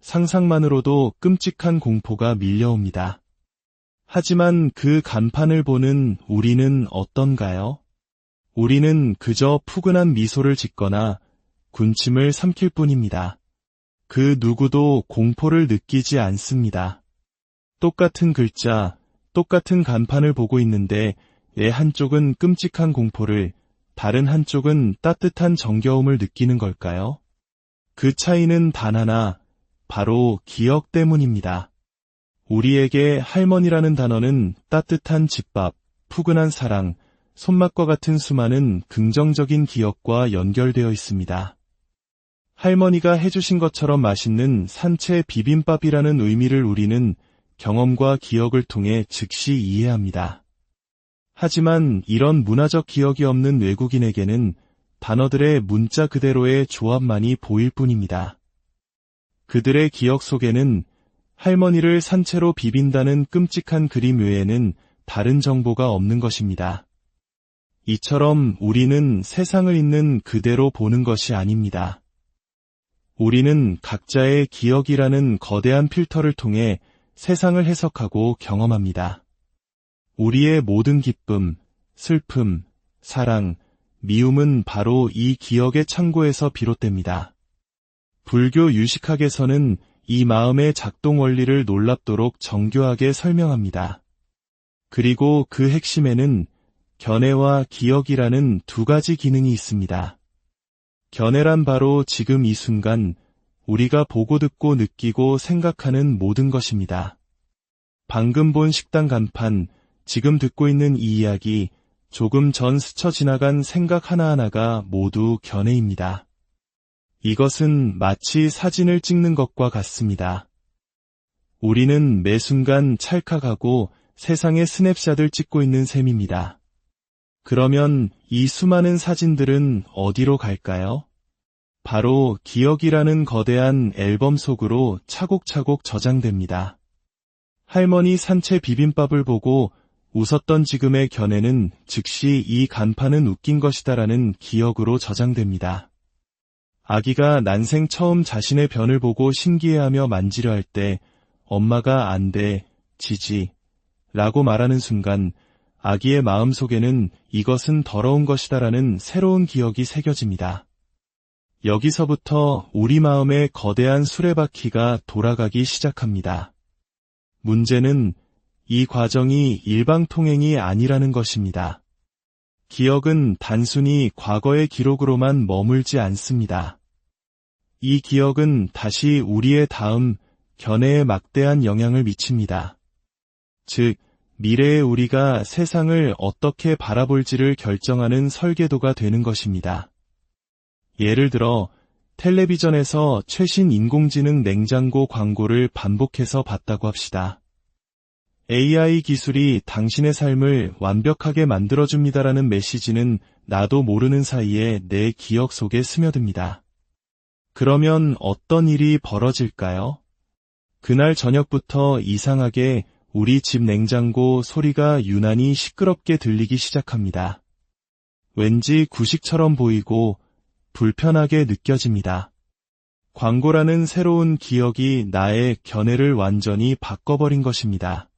상상만으로도 끔찍한 공포가 밀려옵니다. 하지만 그 간판을 보는 우리는 어떤가요? 우리는 그저 푸근한 미소를 짓거나 군침을 삼킬 뿐입니다. 그 누구도 공포를 느끼지 않습니다. 똑같은 글자, 똑같은 간판을 보고 있는데 왜 한쪽은 끔찍한 공포를, 다른 한쪽은 따뜻한 정겨움을 느끼는 걸까요? 그 차이는 단 하나, 바로 기억 때문입니다. 우리에게 할머니라는 단어는 따뜻한 집밥, 푸근한 사랑, 손맛과 같은 수많은 긍정적인 기억과 연결되어 있습니다. 할머니가 해주신 것처럼 맛있는 산채 비빔밥이라는 의미를 우리는 경험과 기억을 통해 즉시 이해합니다. 하지만 이런 문화적 기억이 없는 외국인에게는 단어들의 문자 그대로의 조합만이 보일 뿐입니다. 그들의 기억 속에는 할머니를 산채로 비빈다는 끔찍한 그림 외에는 다른 정보가 없는 것입니다. 이처럼 우리는 세상을 있는 그대로 보는 것이 아닙니다. 우리는 각자의 기억이라는 거대한 필터를 통해 세상을 해석하고 경험합니다. 우리의 모든 기쁨, 슬픔, 사랑, 미움은 바로 이 기억의 창고에서 비롯됩니다. 불교 유식학에서는 이 마음의 작동 원리를 놀랍도록 정교하게 설명합니다. 그리고 그 핵심에는 견해와 기억이라는 두 가지 기능이 있습니다. 견해란 바로 지금 이 순간 우리가 보고 듣고 느끼고 생각하는 모든 것입니다. 방금 본 식당 간판, 지금 듣고 있는 이 이야기, 조금 전 스쳐 지나간 생각 하나하나가 모두 견해입니다. 이것은 마치 사진을 찍는 것과 같습니다. 우리는 매 순간 찰칵하고 세상의 스냅샷을 찍고 있는 셈입니다. 그러면 이 수많은 사진들은 어디로 갈까요? 바로 기억이라는 거대한 앨범 속으로 차곡차곡 저장됩니다. 할머니 산채 비빔밥을 보고 웃었던 지금의 견해는 즉시 이 간판은 웃긴 것이다라는 기억으로 저장됩니다. 아기가 난생 처음 자신의 변을 보고 신기해하며 만지려 할 때 엄마가 안 돼, 지지 라고 말하는 순간 아기의 마음속에는 이것은 더러운 것이다라는 새로운 기억이 새겨집니다. 여기서부터 우리 마음의 거대한 수레바퀴가 돌아가기 시작합니다. 문제는 이 과정이 일방통행이 아니라는 것입니다. 기억은 단순히 과거의 기록으로만 머물지 않습니다. 이 기억은 다시 우리의 다음 견해에 막대한 영향을 미칩니다. 즉, 미래의 우리가 세상을 어떻게 바라볼지를 결정하는 설계도가 되는 것입니다. 예를 들어 텔레비전에서 최신 인공지능 냉장고 광고를 반복해서 봤다고 합시다. AI 기술이 당신의 삶을 완벽하게 만들어줍니다라는 메시지는 나도 모르는 사이에 내 기억 속에 스며듭니다. 그러면 어떤 일이 벌어질까요? 그날 저녁부터 이상하게 우리 집 냉장고 소리가 유난히 시끄럽게 들리기 시작합니다. 왠지 구식처럼 보이고 불편하게 느껴집니다. 광고라는 새로운 기억이 나의 견해를 완전히 바꿔버린 것입니다.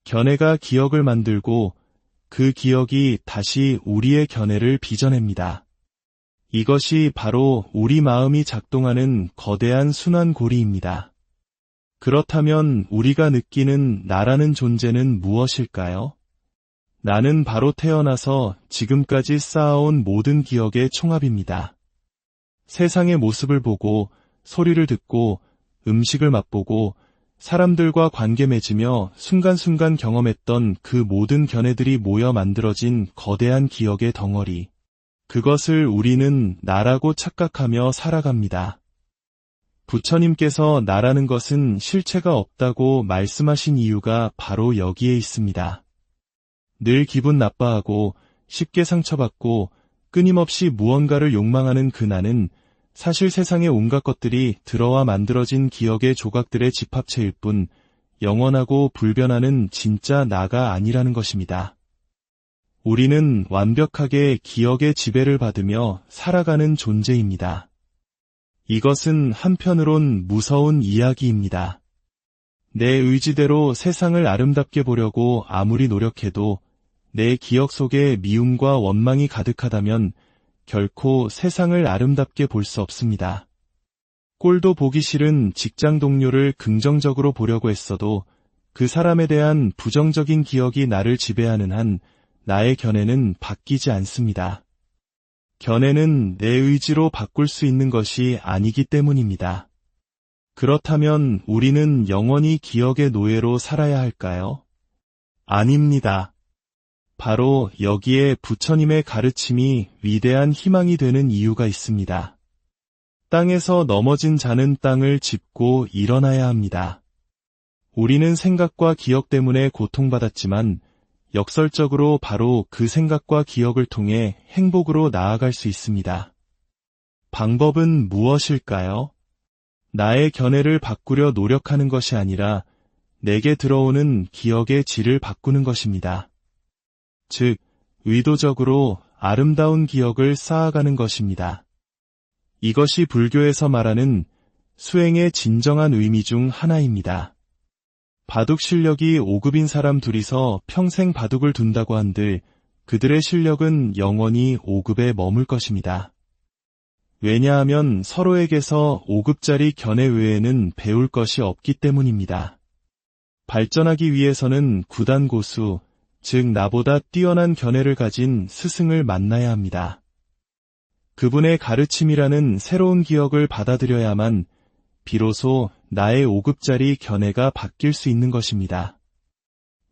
견해가 기억을 만들고 그 기억이 다시 우리의 견해를 빚어냅니다. 이것이 바로 우리 마음이 작동하는 거대한 순환고리입니다. 그렇다면 우리가 느끼는 나라는 존재는 무엇일까요? 나는 바로 태어나서 지금까지 쌓아온 모든 기억의 총합입니다. 세상의 모습을 보고, 소리를 듣고, 음식을 맛보고, 사람들과 관계 맺으며 순간순간 경험했던 그 모든 견해들이 모여 만들어진 거대한 기억의 덩어리. 그것을 우리는 나라고 착각하며 살아갑니다. 부처님께서 나라는 것은 실체가 없다고 말씀하신 이유가 바로 여기에 있습니다. 늘 기분 나빠하고 쉽게 상처받고 끊임없이 무언가를 욕망하는 그 나는 사실 세상의 온갖 것들이 들어와 만들어진 기억의 조각들의 집합체일 뿐 영원하고 불변하는 진짜 나가 아니라는 것입니다. 우리는 완벽하게 기억의 지배를 받으며 살아가는 존재입니다. 이것은 한편으론 무서운 이야기입니다. 내 의지대로 세상을 아름답게 보려고 아무리 노력해도 내 기억 속에 미움과 원망이 가득하다면 결코 세상을 아름답게 볼 수 없습니다. 꼴도 보기 싫은 직장 동료를 긍정적으로 보려고 했어도 그 사람에 대한 부정적인 기억이 나를 지배하는 한 나의 견해는 바뀌지 않습니다. 견해는 내 의지로 바꿀 수 있는 것이 아니기 때문입니다. 그렇다면 우리는 영원히 기억의 노예로 살아야 할까요? 아닙니다. 바로 여기에 부처님의 가르침이 위대한 희망이 되는 이유가 있습니다. 땅에서 넘어진 자는 땅을 짚고 일어나야 합니다. 우리는 생각과 기억 때문에 고통받았지만 역설적으로 바로 그 생각과 기억을 통해 행복으로 나아갈 수 있습니다. 방법은 무엇일까요? 나의 견해를 바꾸려 노력하는 것이 아니라 내게 들어오는 기억의 질을 바꾸는 것입니다. 즉, 의도적으로 아름다운 기억을 쌓아가는 것입니다. 이것이 불교에서 말하는 수행의 진정한 의미 중 하나입니다. 바둑 실력이 5급인 사람 둘이서 평생 바둑을 둔다고 한들 그들의 실력은 영원히 5급에 머물 것입니다. 왜냐하면 서로에게서 5급짜리 견해 외에는 배울 것이 없기 때문입니다. 발전하기 위해서는 구단 고수, 즉 나보다 뛰어난 견해를 가진 스승을 만나야 합니다. 그분의 가르침이라는 새로운 기억을 받아들여야만 비로소 나의 5급짜리 견해가 바뀔 수 있는 것입니다.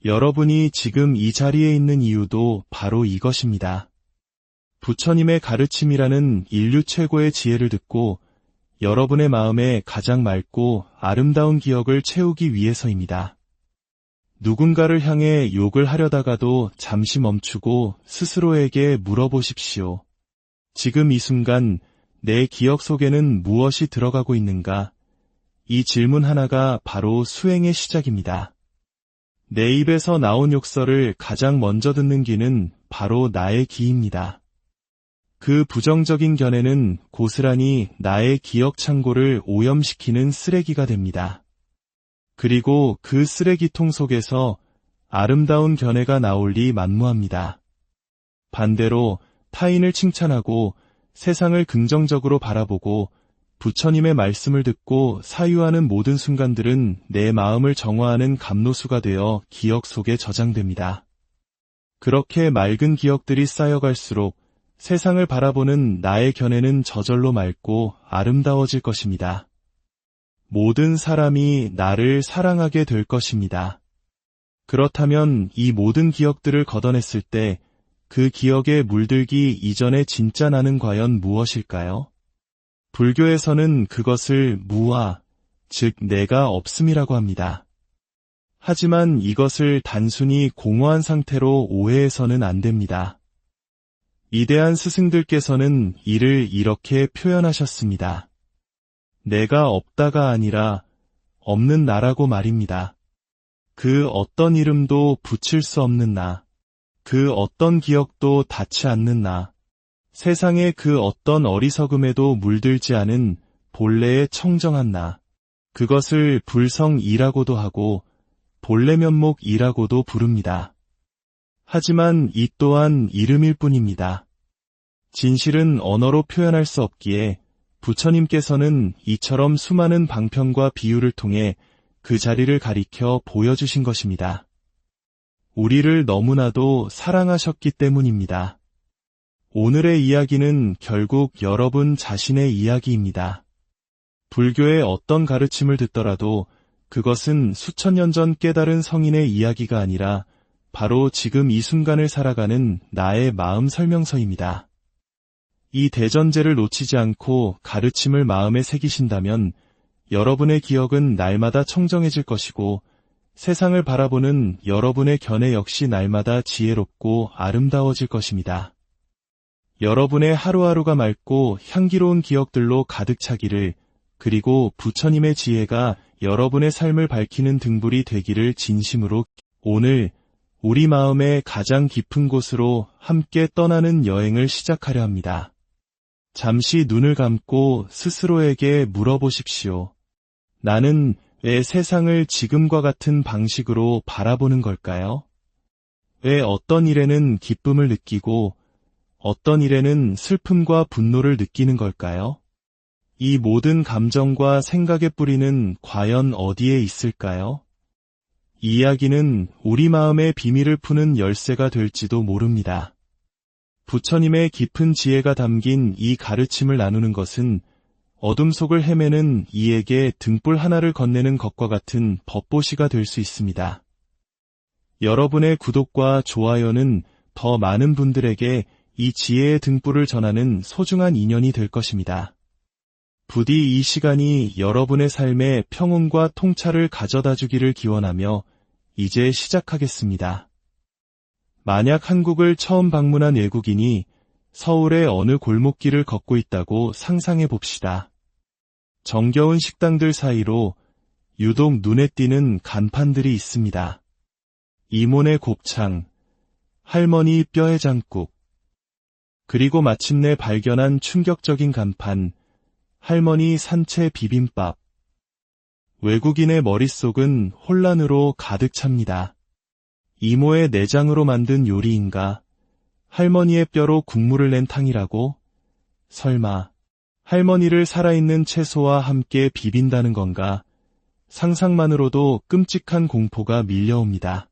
여러분이 지금 이 자리에 있는 이유도 바로 이것입니다. 부처님의 가르침이라는 인류 최고의 지혜를 듣고 여러분의 마음에 가장 맑고 아름다운 기억을 채우기 위해서입니다. 누군가를 향해 욕을 하려다가도 잠시 멈추고 스스로에게 물어보십시오. 지금 이 순간 내 기억 속에는 무엇이 들어가고 있는가? 이 질문 하나가 바로 수행의 시작입니다. 내 입에서 나온 욕설을 가장 먼저 듣는 귀는 바로 나의 귀입니다. 그 부정적인 견해는 고스란히 나의 기억 창고를 오염시키는 쓰레기가 됩니다. 그리고 그 쓰레기통 속에서 아름다운 견해가 나올리 만무합니다. 반대로 타인을 칭찬하고 세상을 긍정적으로 바라보고 부처님의 말씀을 듣고 사유하는 모든 순간들은 내 마음을 정화하는 감로수가 되어 기억 속에 저장됩니다. 그렇게 맑은 기억들이 쌓여갈수록 세상을 바라보는 나의 견해는 저절로 맑고 아름다워질 것입니다. 모든 사람이 나를 사랑하게 될 것입니다. 그렇다면 이 모든 기억들을 걷어냈을 때 그 기억에 물들기 이전의 진짜 나는 과연 무엇일까요? 불교에서는 그것을 무아, 즉 내가 없음이라고 합니다. 하지만 이것을 단순히 공허한 상태로 오해해서는 안 됩니다. 위대한 스승들께서는 이를 이렇게 표현하셨습니다. 내가 없다가 아니라 없는 나라고 말입니다. 그 어떤 이름도 붙일 수 없는 나, 그 어떤 기억도 닿지 않는 나, 세상의 그 어떤 어리석음에도 물들지 않은 본래의 청정한 나, 그것을 불성이라고도 하고 본래 면목이라고도 부릅니다. 하지만 이 또한 이름일 뿐입니다. 진실은 언어로 표현할 수 없기에 부처님께서는 이처럼 수많은 방편과 비유를 통해 그 자리를 가리켜 보여주신 것입니다. 우리를 너무나도 사랑하셨기 때문입니다. 오늘의 이야기는 결국 여러분 자신의 이야기입니다. 불교의 어떤 가르침을 듣더라도 그것은 수천 년 전 깨달은 성인의 이야기가 아니라 바로 지금 이 순간을 살아가는 나의 마음 설명서입니다. 이 대전제를 놓치지 않고 가르침을 마음에 새기신다면 여러분의 기억은 날마다 청정해질 것이고 세상을 바라보는 여러분의 견해 역시 날마다 지혜롭고 아름다워질 것입니다. 여러분의 하루하루가 맑고 향기로운 기억들로 가득 차기를, 그리고 부처님의 지혜가 여러분의 삶을 밝히는 등불이 되기를 진심으로. 오늘 우리 마음의 가장 깊은 곳으로 함께 떠나는 여행을 시작하려 합니다. 잠시 눈을 감고 스스로에게 물어보십시오. 나는 왜 세상을 지금과 같은 방식으로 바라보는 걸까요? 왜 어떤 일에는 기쁨을 느끼고 어떤 일에는 슬픔과 분노를 느끼는 걸까요? 이 모든 감정과 생각의 뿌리는 과연 어디에 있을까요? 이 이야기는 우리 마음의 비밀을 푸는 열쇠가 될지도 모릅니다. 부처님의 깊은 지혜가 담긴 이 가르침을 나누는 것은 어둠 속을 헤매는 이에게 등불 하나를 건네는 것과 같은 법보시가 될 수 있습니다. 여러분의 구독과 좋아요는 더 많은 분들에게 이 지혜의 등불을 전하는 소중한 인연이 될 것입니다. 부디 이 시간이 여러분의 삶에 평온과 통찰을 가져다 주기를 기원하며 이제 시작하겠습니다. 만약 한국을 처음 방문한 외국인이 서울의 어느 골목길을 걷고 있다고 상상해 봅시다. 정겨운 식당들 사이로 유독 눈에 띄는 간판들이 있습니다. 이모네 곱창, 할머니 뼈해장국, 그리고 마침내 발견한 충격적인 간판, 할머니 산채 비빔밥. 외국인의 머릿속은 혼란으로 가득 찹니다. 이모의 내장으로 만든 요리인가? 할머니의 뼈로 국물을 낸 탕이라고? 설마 할머니를 살아있는 채소와 함께 비빈다는 건가? 상상만으로도 끔찍한 공포가 밀려옵니다.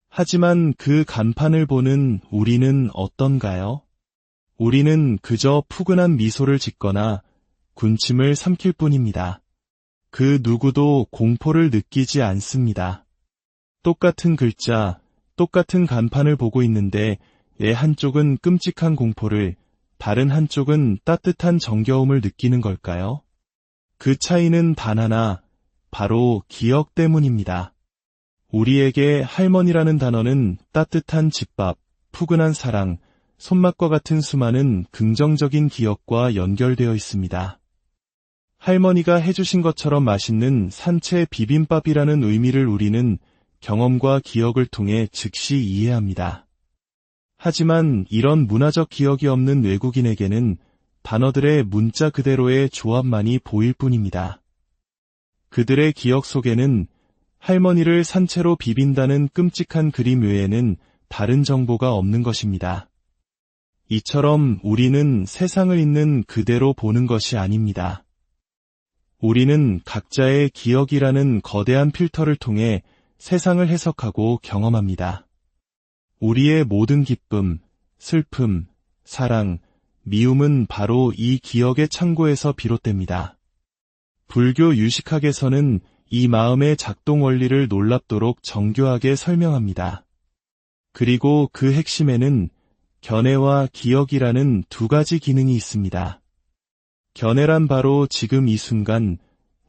하지만 그 간판을 보는 우리는 어떤가요? 우리는 그저 푸근한 미소를 짓거나 군침을 삼킬 뿐입니다. 그 누구도 공포를 느끼지 않습니다. 똑같은 글자, 똑같은 간판을 보고 있는데 왜 한쪽은 끔찍한 공포를, 다른 한쪽은 따뜻한 정겨움을 느끼는 걸까요? 그 차이는 단 하나, 바로 기억 때문입니다. 우리에게 할머니라는 단어는 따뜻한 집밥, 푸근한 사랑, 손맛과 같은 수많은 긍정적인 기억과 연결되어 있습니다. 할머니가 해주신 것처럼 맛있는 산채 비빔밥이라는 의미를 우리는 경험과 기억을 통해 즉시 이해합니다. 하지만 이런 문화적 기억이 없는 외국인에게는 단어들의 문자 그대로의 조합만이 보일 뿐입니다. 그들의 기억 속에는 할머니를 산채로 비빈다는 끔찍한 그림 외에는 다른 정보가 없는 것입니다. 이처럼 우리는 세상을 있는 그대로 보는 것이 아닙니다. 우리는 각자의 기억이라는 거대한 필터를 통해 세상을 해석하고 경험합니다. 우리의 모든 기쁨, 슬픔, 사랑, 미움은 바로 이 기억의 창고에서 비롯됩니다. 불교 유식학에서는 이 마음의 작동 원리를 놀랍도록 정교하게 설명합니다. 그리고 그 핵심에는 견해와 기억이라는 두 가지 기능이 있습니다. 견해란 바로 지금 이 순간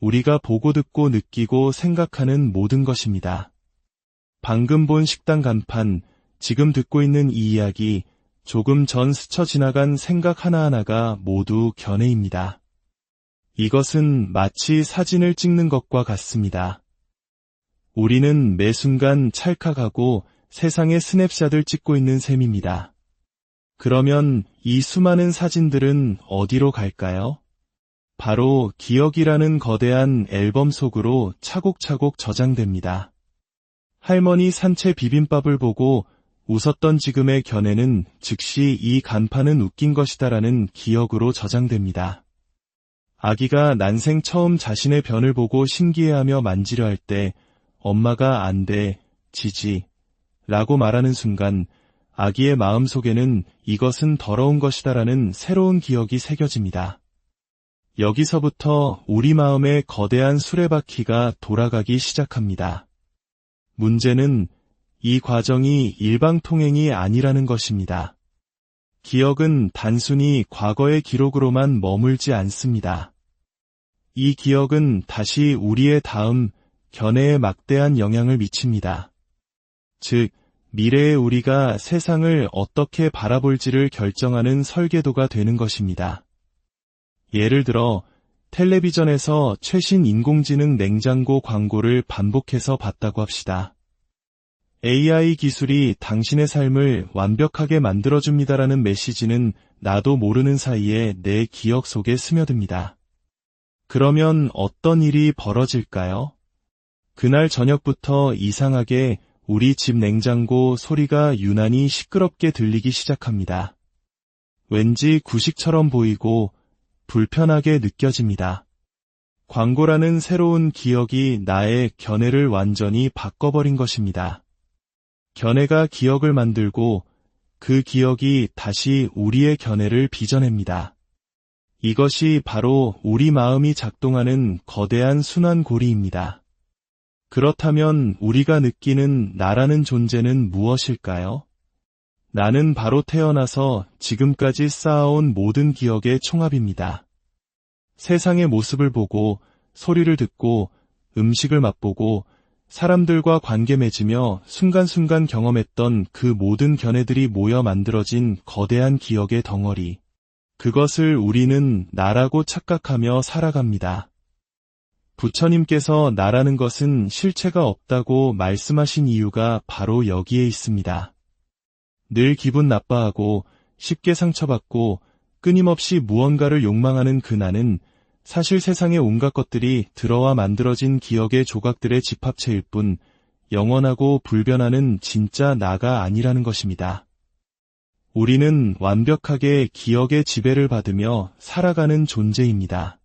우리가 보고 듣고 느끼고 생각하는 모든 것입니다. 방금 본 식당 간판, 지금 듣고 있는 이 이야기, 조금 전 스쳐 지나간 생각 하나하나가 모두 견해입니다. 이것은 마치 사진을 찍는 것과 같습니다. 우리는 매 순간 찰칵하고 세상의 스냅샷을 찍고 있는 셈입니다. 그러면 이 수많은 사진들은 어디로 갈까요? 바로 기억이라는 거대한 앨범 속으로 차곡차곡 저장됩니다. 할머니 산채 비빔밥을 보고 웃었던 지금의 견해는 즉시 이 간판은 웃긴 것이다라는 기억으로 저장됩니다. 아기가 난생 처음 자신의 변을 보고 신기해하며 만지려 할 때 엄마가 안 돼, 지지 라고 말하는 순간 아기의 마음속에는 이것은 더러운 것이다라는 새로운 기억이 새겨집니다. 여기서부터 우리 마음의 거대한 수레바퀴가 돌아가기 시작합니다. 문제는 이 과정이 일방통행이 아니라는 것입니다. 기억은 단순히 과거의 기록으로만 머물지 않습니다. 이 기억은 다시 우리의 다음 견해에 막대한 영향을 미칩니다. 즉, 미래의 우리가 세상을 어떻게 바라볼지를 결정하는 설계도가 되는 것입니다. 예를 들어, 텔레비전에서 최신 인공지능 냉장고 광고를 반복해서 봤다고 합시다. AI 기술이 당신의 삶을 완벽하게 만들어줍니다라는 메시지는 나도 모르는 사이에 내 기억 속에 스며듭니다. 그러면 어떤 일이 벌어질까요? 그날 저녁부터 이상하게 우리 집 냉장고 소리가 유난히 시끄럽게 들리기 시작합니다. 왠지 구식처럼 보이고 불편하게 느껴집니다. 광고라는 새로운 기억이 나의 견해를 완전히 바꿔버린 것입니다. 견해가 기억을 만들고 그 기억이 다시 우리의 견해를 빚어냅니다. 이것이 바로 우리 마음이 작동하는 거대한 순환고리입니다. 그렇다면 우리가 느끼는 나라는 존재는 무엇일까요? 나는 바로 태어나서 지금까지 쌓아온 모든 기억의 총합입니다. 세상의 모습을 보고, 소리를 듣고, 음식을 맛보고, 사람들과 관계 맺으며 순간순간 경험했던 그 모든 견해들이 모여 만들어진 거대한 기억의 덩어리. 그것을 우리는 나라고 착각하며 살아갑니다. 부처님께서 나라는 것은 실체가 없다고 말씀하신 이유가 바로 여기에 있습니다. 늘 기분 나빠하고 쉽게 상처받고 끊임없이 무언가를 욕망하는 그 나는 사실 세상의 온갖 것들이 들어와 만들어진 기억의 조각들의 집합체일 뿐 영원하고 불변하는 진짜 나가 아니라는 것입니다. 우리는 완벽하게 기억의 지배를 받으며 살아가는 존재입니다.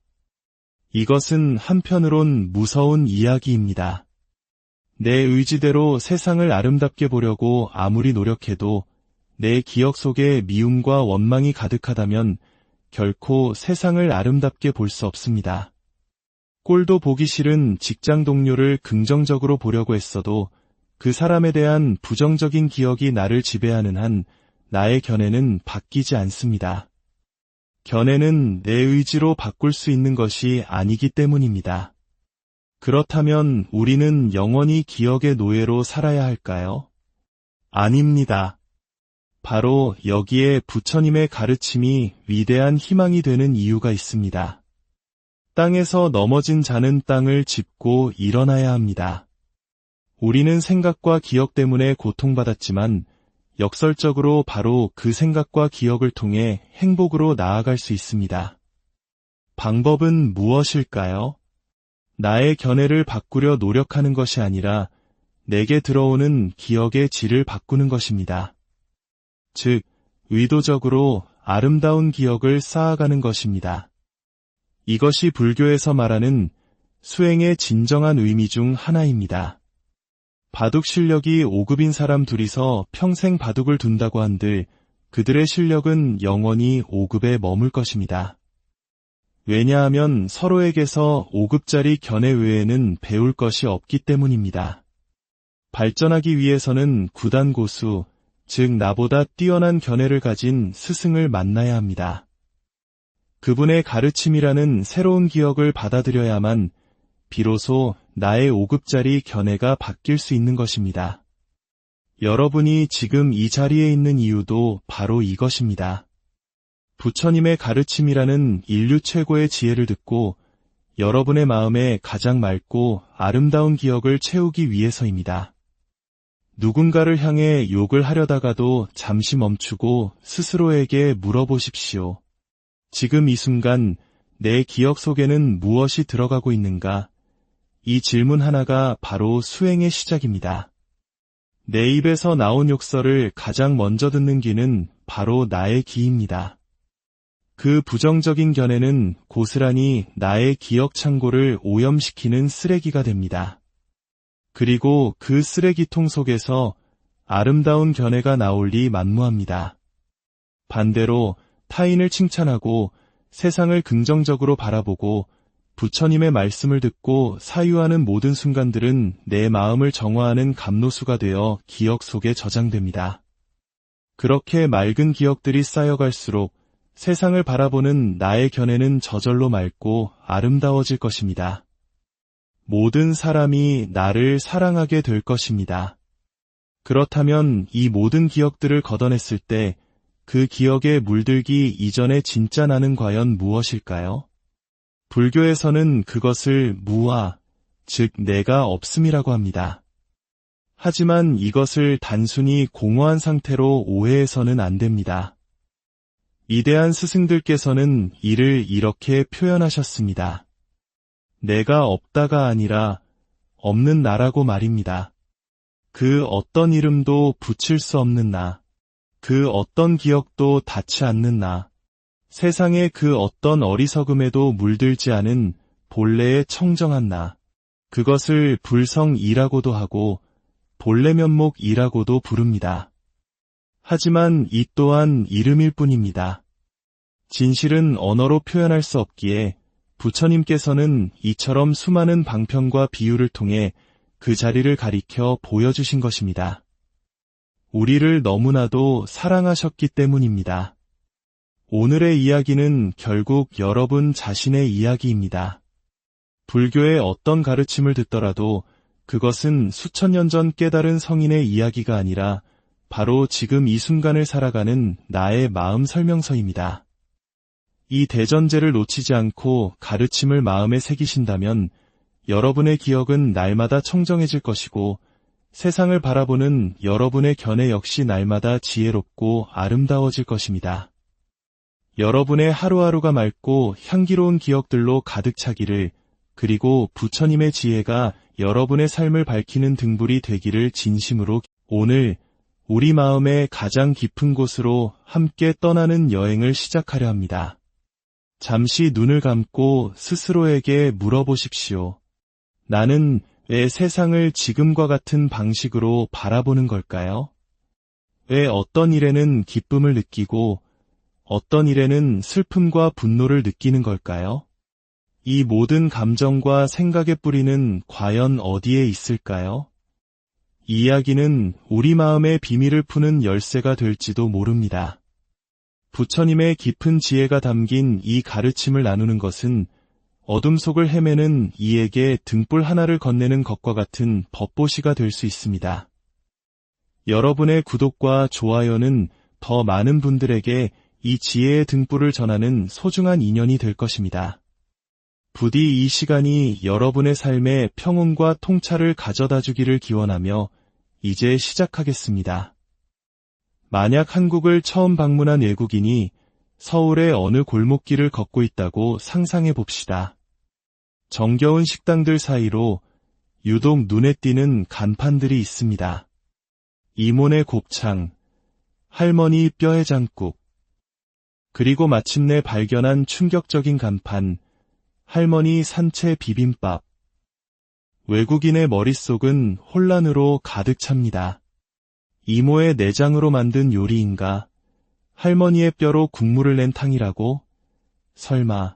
이것은 한편으론 무서운 이야기입니다. 내 의지대로 세상을 아름답게 보려고 아무리 노력해도 내 기억 속에 미움과 원망이 가득하다면 결코 세상을 아름답게 볼 수 없습니다. 꼴도 보기 싫은 직장 동료를 긍정적으로 보려고 했어도 그 사람에 대한 부정적인 기억이 나를 지배하는 한 나의 견해는 바뀌지 않습니다. 견해는 내 의지로 바꿀 수 있는 것이 아니기 때문입니다. 그렇다면 우리는 영원히 기억의 노예로 살아야 할까요? 아닙니다. 바로 여기에 부처님의 가르침이 위대한 희망이 되는 이유가 있습니다. 땅에서 넘어진 자는 땅을 짚고 일어나야 합니다. 우리는 생각과 기억 때문에 고통받았지만 역설적으로 바로 그 생각과 기억을 통해 행복으로 나아갈 수 있습니다. 방법은 무엇일까요? 나의 견해를 바꾸려 노력하는 것이 아니라 내게 들어오는 기억의 질을 바꾸는 것입니다. 즉, 의도적으로 아름다운 기억을 쌓아가는 것입니다. 이것이 불교에서 말하는 수행의 진정한 의미 중 하나입니다. 바둑 실력이 5급인 사람 둘이서 평생 바둑을 둔다고 한들 그들의 실력은 영원히 5급에 머물 것입니다. 왜냐하면 서로에게서 5급짜리 견해 외에는 배울 것이 없기 때문입니다. 발전하기 위해서는 구단 고수, 즉 나보다 뛰어난 견해를 가진 스승을 만나야 합니다. 그분의 가르침이라는 새로운 기억을 받아들여야만 비로소 나의 5급짜리 견해가 바뀔 수 있는 것입니다. 여러분이 지금 이 자리에 있는 이유도 바로 이것입니다. 부처님의 가르침이라는 인류 최고의 지혜를 듣고 여러분의 마음에 가장 맑고 아름다운 기억을 채우기 위해서입니다. 누군가를 향해 욕을 하려다가도 잠시 멈추고 스스로에게 물어보십시오. 지금 이 순간 내 기억 속에는 무엇이 들어가고 있는가? 이 질문 하나가 바로 수행의 시작입니다. 내 입에서 나온 욕설을 가장 먼저 듣는 귀는 바로 나의 귀입니다. 그 부정적인 견해는 고스란히 나의 기억 창고를 오염시키는 쓰레기가 됩니다. 그리고 그 쓰레기통 속에서 아름다운 견해가 나올 리 만무합니다. 반대로 타인을 칭찬하고 세상을 긍정적으로 바라보고 부처님의 말씀을 듣고 사유하는 모든 순간들은 내 마음을 정화하는 감로수가 되어 기억 속에 저장됩니다. 그렇게 맑은 기억들이 쌓여갈수록 세상을 바라보는 나의 견해는 저절로 맑고 아름다워질 것입니다. 모든 사람이 나를 사랑하게 될 것입니다. 그렇다면 이 모든 기억들을 걷어냈을 때 그 기억에 물들기 이전의 진짜 나는 과연 무엇일까요? 불교에서는 그것을 무아, 즉 내가 없음이라고 합니다. 하지만 이것을 단순히 공허한 상태로 오해해서는 안 됩니다. 위대한 스승들께서는 이를 이렇게 표현하셨습니다. 내가 없다가 아니라 없는 나라고 말입니다. 그 어떤 이름도 붙일 수 없는 나, 그 어떤 기억도 닿지 않는 나, 세상의 그 어떤 어리석음에도 물들지 않은 본래의 청정한 나, 그것을 불성이라고도 하고 본래 면목이라고도 부릅니다. 하지만 이 또한 이름일 뿐입니다. 진실은 언어로 표현할 수 없기에 부처님께서는 이처럼 수많은 방편과 비유를 통해 그 자리를 가리켜 보여주신 것입니다. 우리를 너무나도 사랑하셨기 때문입니다. 오늘의 이야기는 결국 여러분 자신의 이야기입니다. 불교의 어떤 가르침을 듣더라도 그것은 수천 년 전 깨달은 성인의 이야기가 아니라 바로 지금 이 순간을 살아가는 나의 마음 설명서입니다. 이 대전제를 놓치지 않고 가르침을 마음에 새기신다면 여러분의 기억은 날마다 청정해질 것이고 세상을 바라보는 여러분의 견해 역시 날마다 지혜롭고 아름다워질 것입니다. 여러분의 하루하루가 맑고 향기로운 기억들로 가득 차기를, 그리고 부처님의 지혜가 여러분의 삶을 밝히는 등불이 되기를 진심으로. 오늘 우리 마음의 가장 깊은 곳으로 함께 떠나는 여행을 시작하려 합니다. 잠시 눈을 감고 스스로에게 물어보십시오. 나는 왜 세상을 지금과 같은 방식으로 바라보는 걸까요? 왜 어떤 일에는 기쁨을 느끼고 어떤 일에는 슬픔과 분노를 느끼는 걸까요? 이 모든 감정과 생각의 뿌리는 과연 어디에 있을까요? 이 이야기는 우리 마음의 비밀을 푸는 열쇠가 될지도 모릅니다. 부처님의 깊은 지혜가 담긴 이 가르침을 나누는 것은 어둠 속을 헤매는 이에게 등불 하나를 건네는 것과 같은 법보시가 될 수 있습니다. 여러분의 구독과 좋아요는 더 많은 분들에게 이 지혜의 등불을 전하는 소중한 인연이 될 것입니다. 부디 이 시간이 여러분의 삶에 평온과 통찰을 가져다 주기를 기원하며 이제 시작하겠습니다. 만약 한국을 처음 방문한 외국인이 서울의 어느 골목길을 걷고 있다고 상상해 봅시다. 정겨운 식당들 사이로 유독 눈에 띄는 간판들이 있습니다. 이모네 곱창, 할머니 뼈해장국, 그리고 마침내 발견한 충격적인 간판, 할머니 산채 비빔밥. 외국인의 머릿속은 혼란으로 가득 찹니다. 이모의 내장으로 만든 요리인가? 할머니의 뼈로 국물을 낸 탕이라고? 설마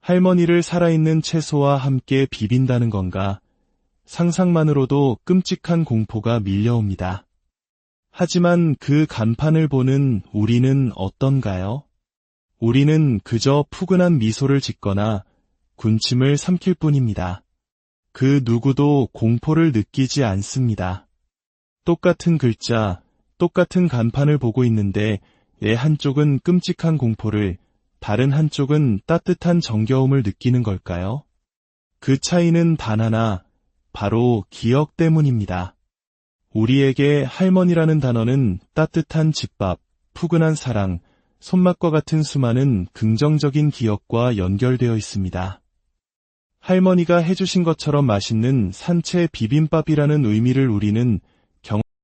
할머니를 살아있는 채소와 함께 비빈다는 건가? 상상만으로도 끔찍한 공포가 밀려옵니다. 하지만 그 간판을 보는 우리는 어떤가요? 우리는 그저 푸근한 미소를 짓거나 군침을 삼킬 뿐입니다. 그 누구도 공포를 느끼지 않습니다. 똑같은 글자, 똑같은 간판을 보고 있는데 왜 한쪽은 끔찍한 공포를, 다른 한쪽은 따뜻한 정겨움을 느끼는 걸까요? 그 차이는 단 하나, 바로 기억 때문입니다. 우리에게 할머니라는 단어는 따뜻한 집밥, 푸근한 사랑, 손맛과 같은 수많은 긍정적인 기억과 연결되어 있습니다. 할머니가 해주신 것처럼 맛있는 산채 비빔밥이라는 의미를 우리는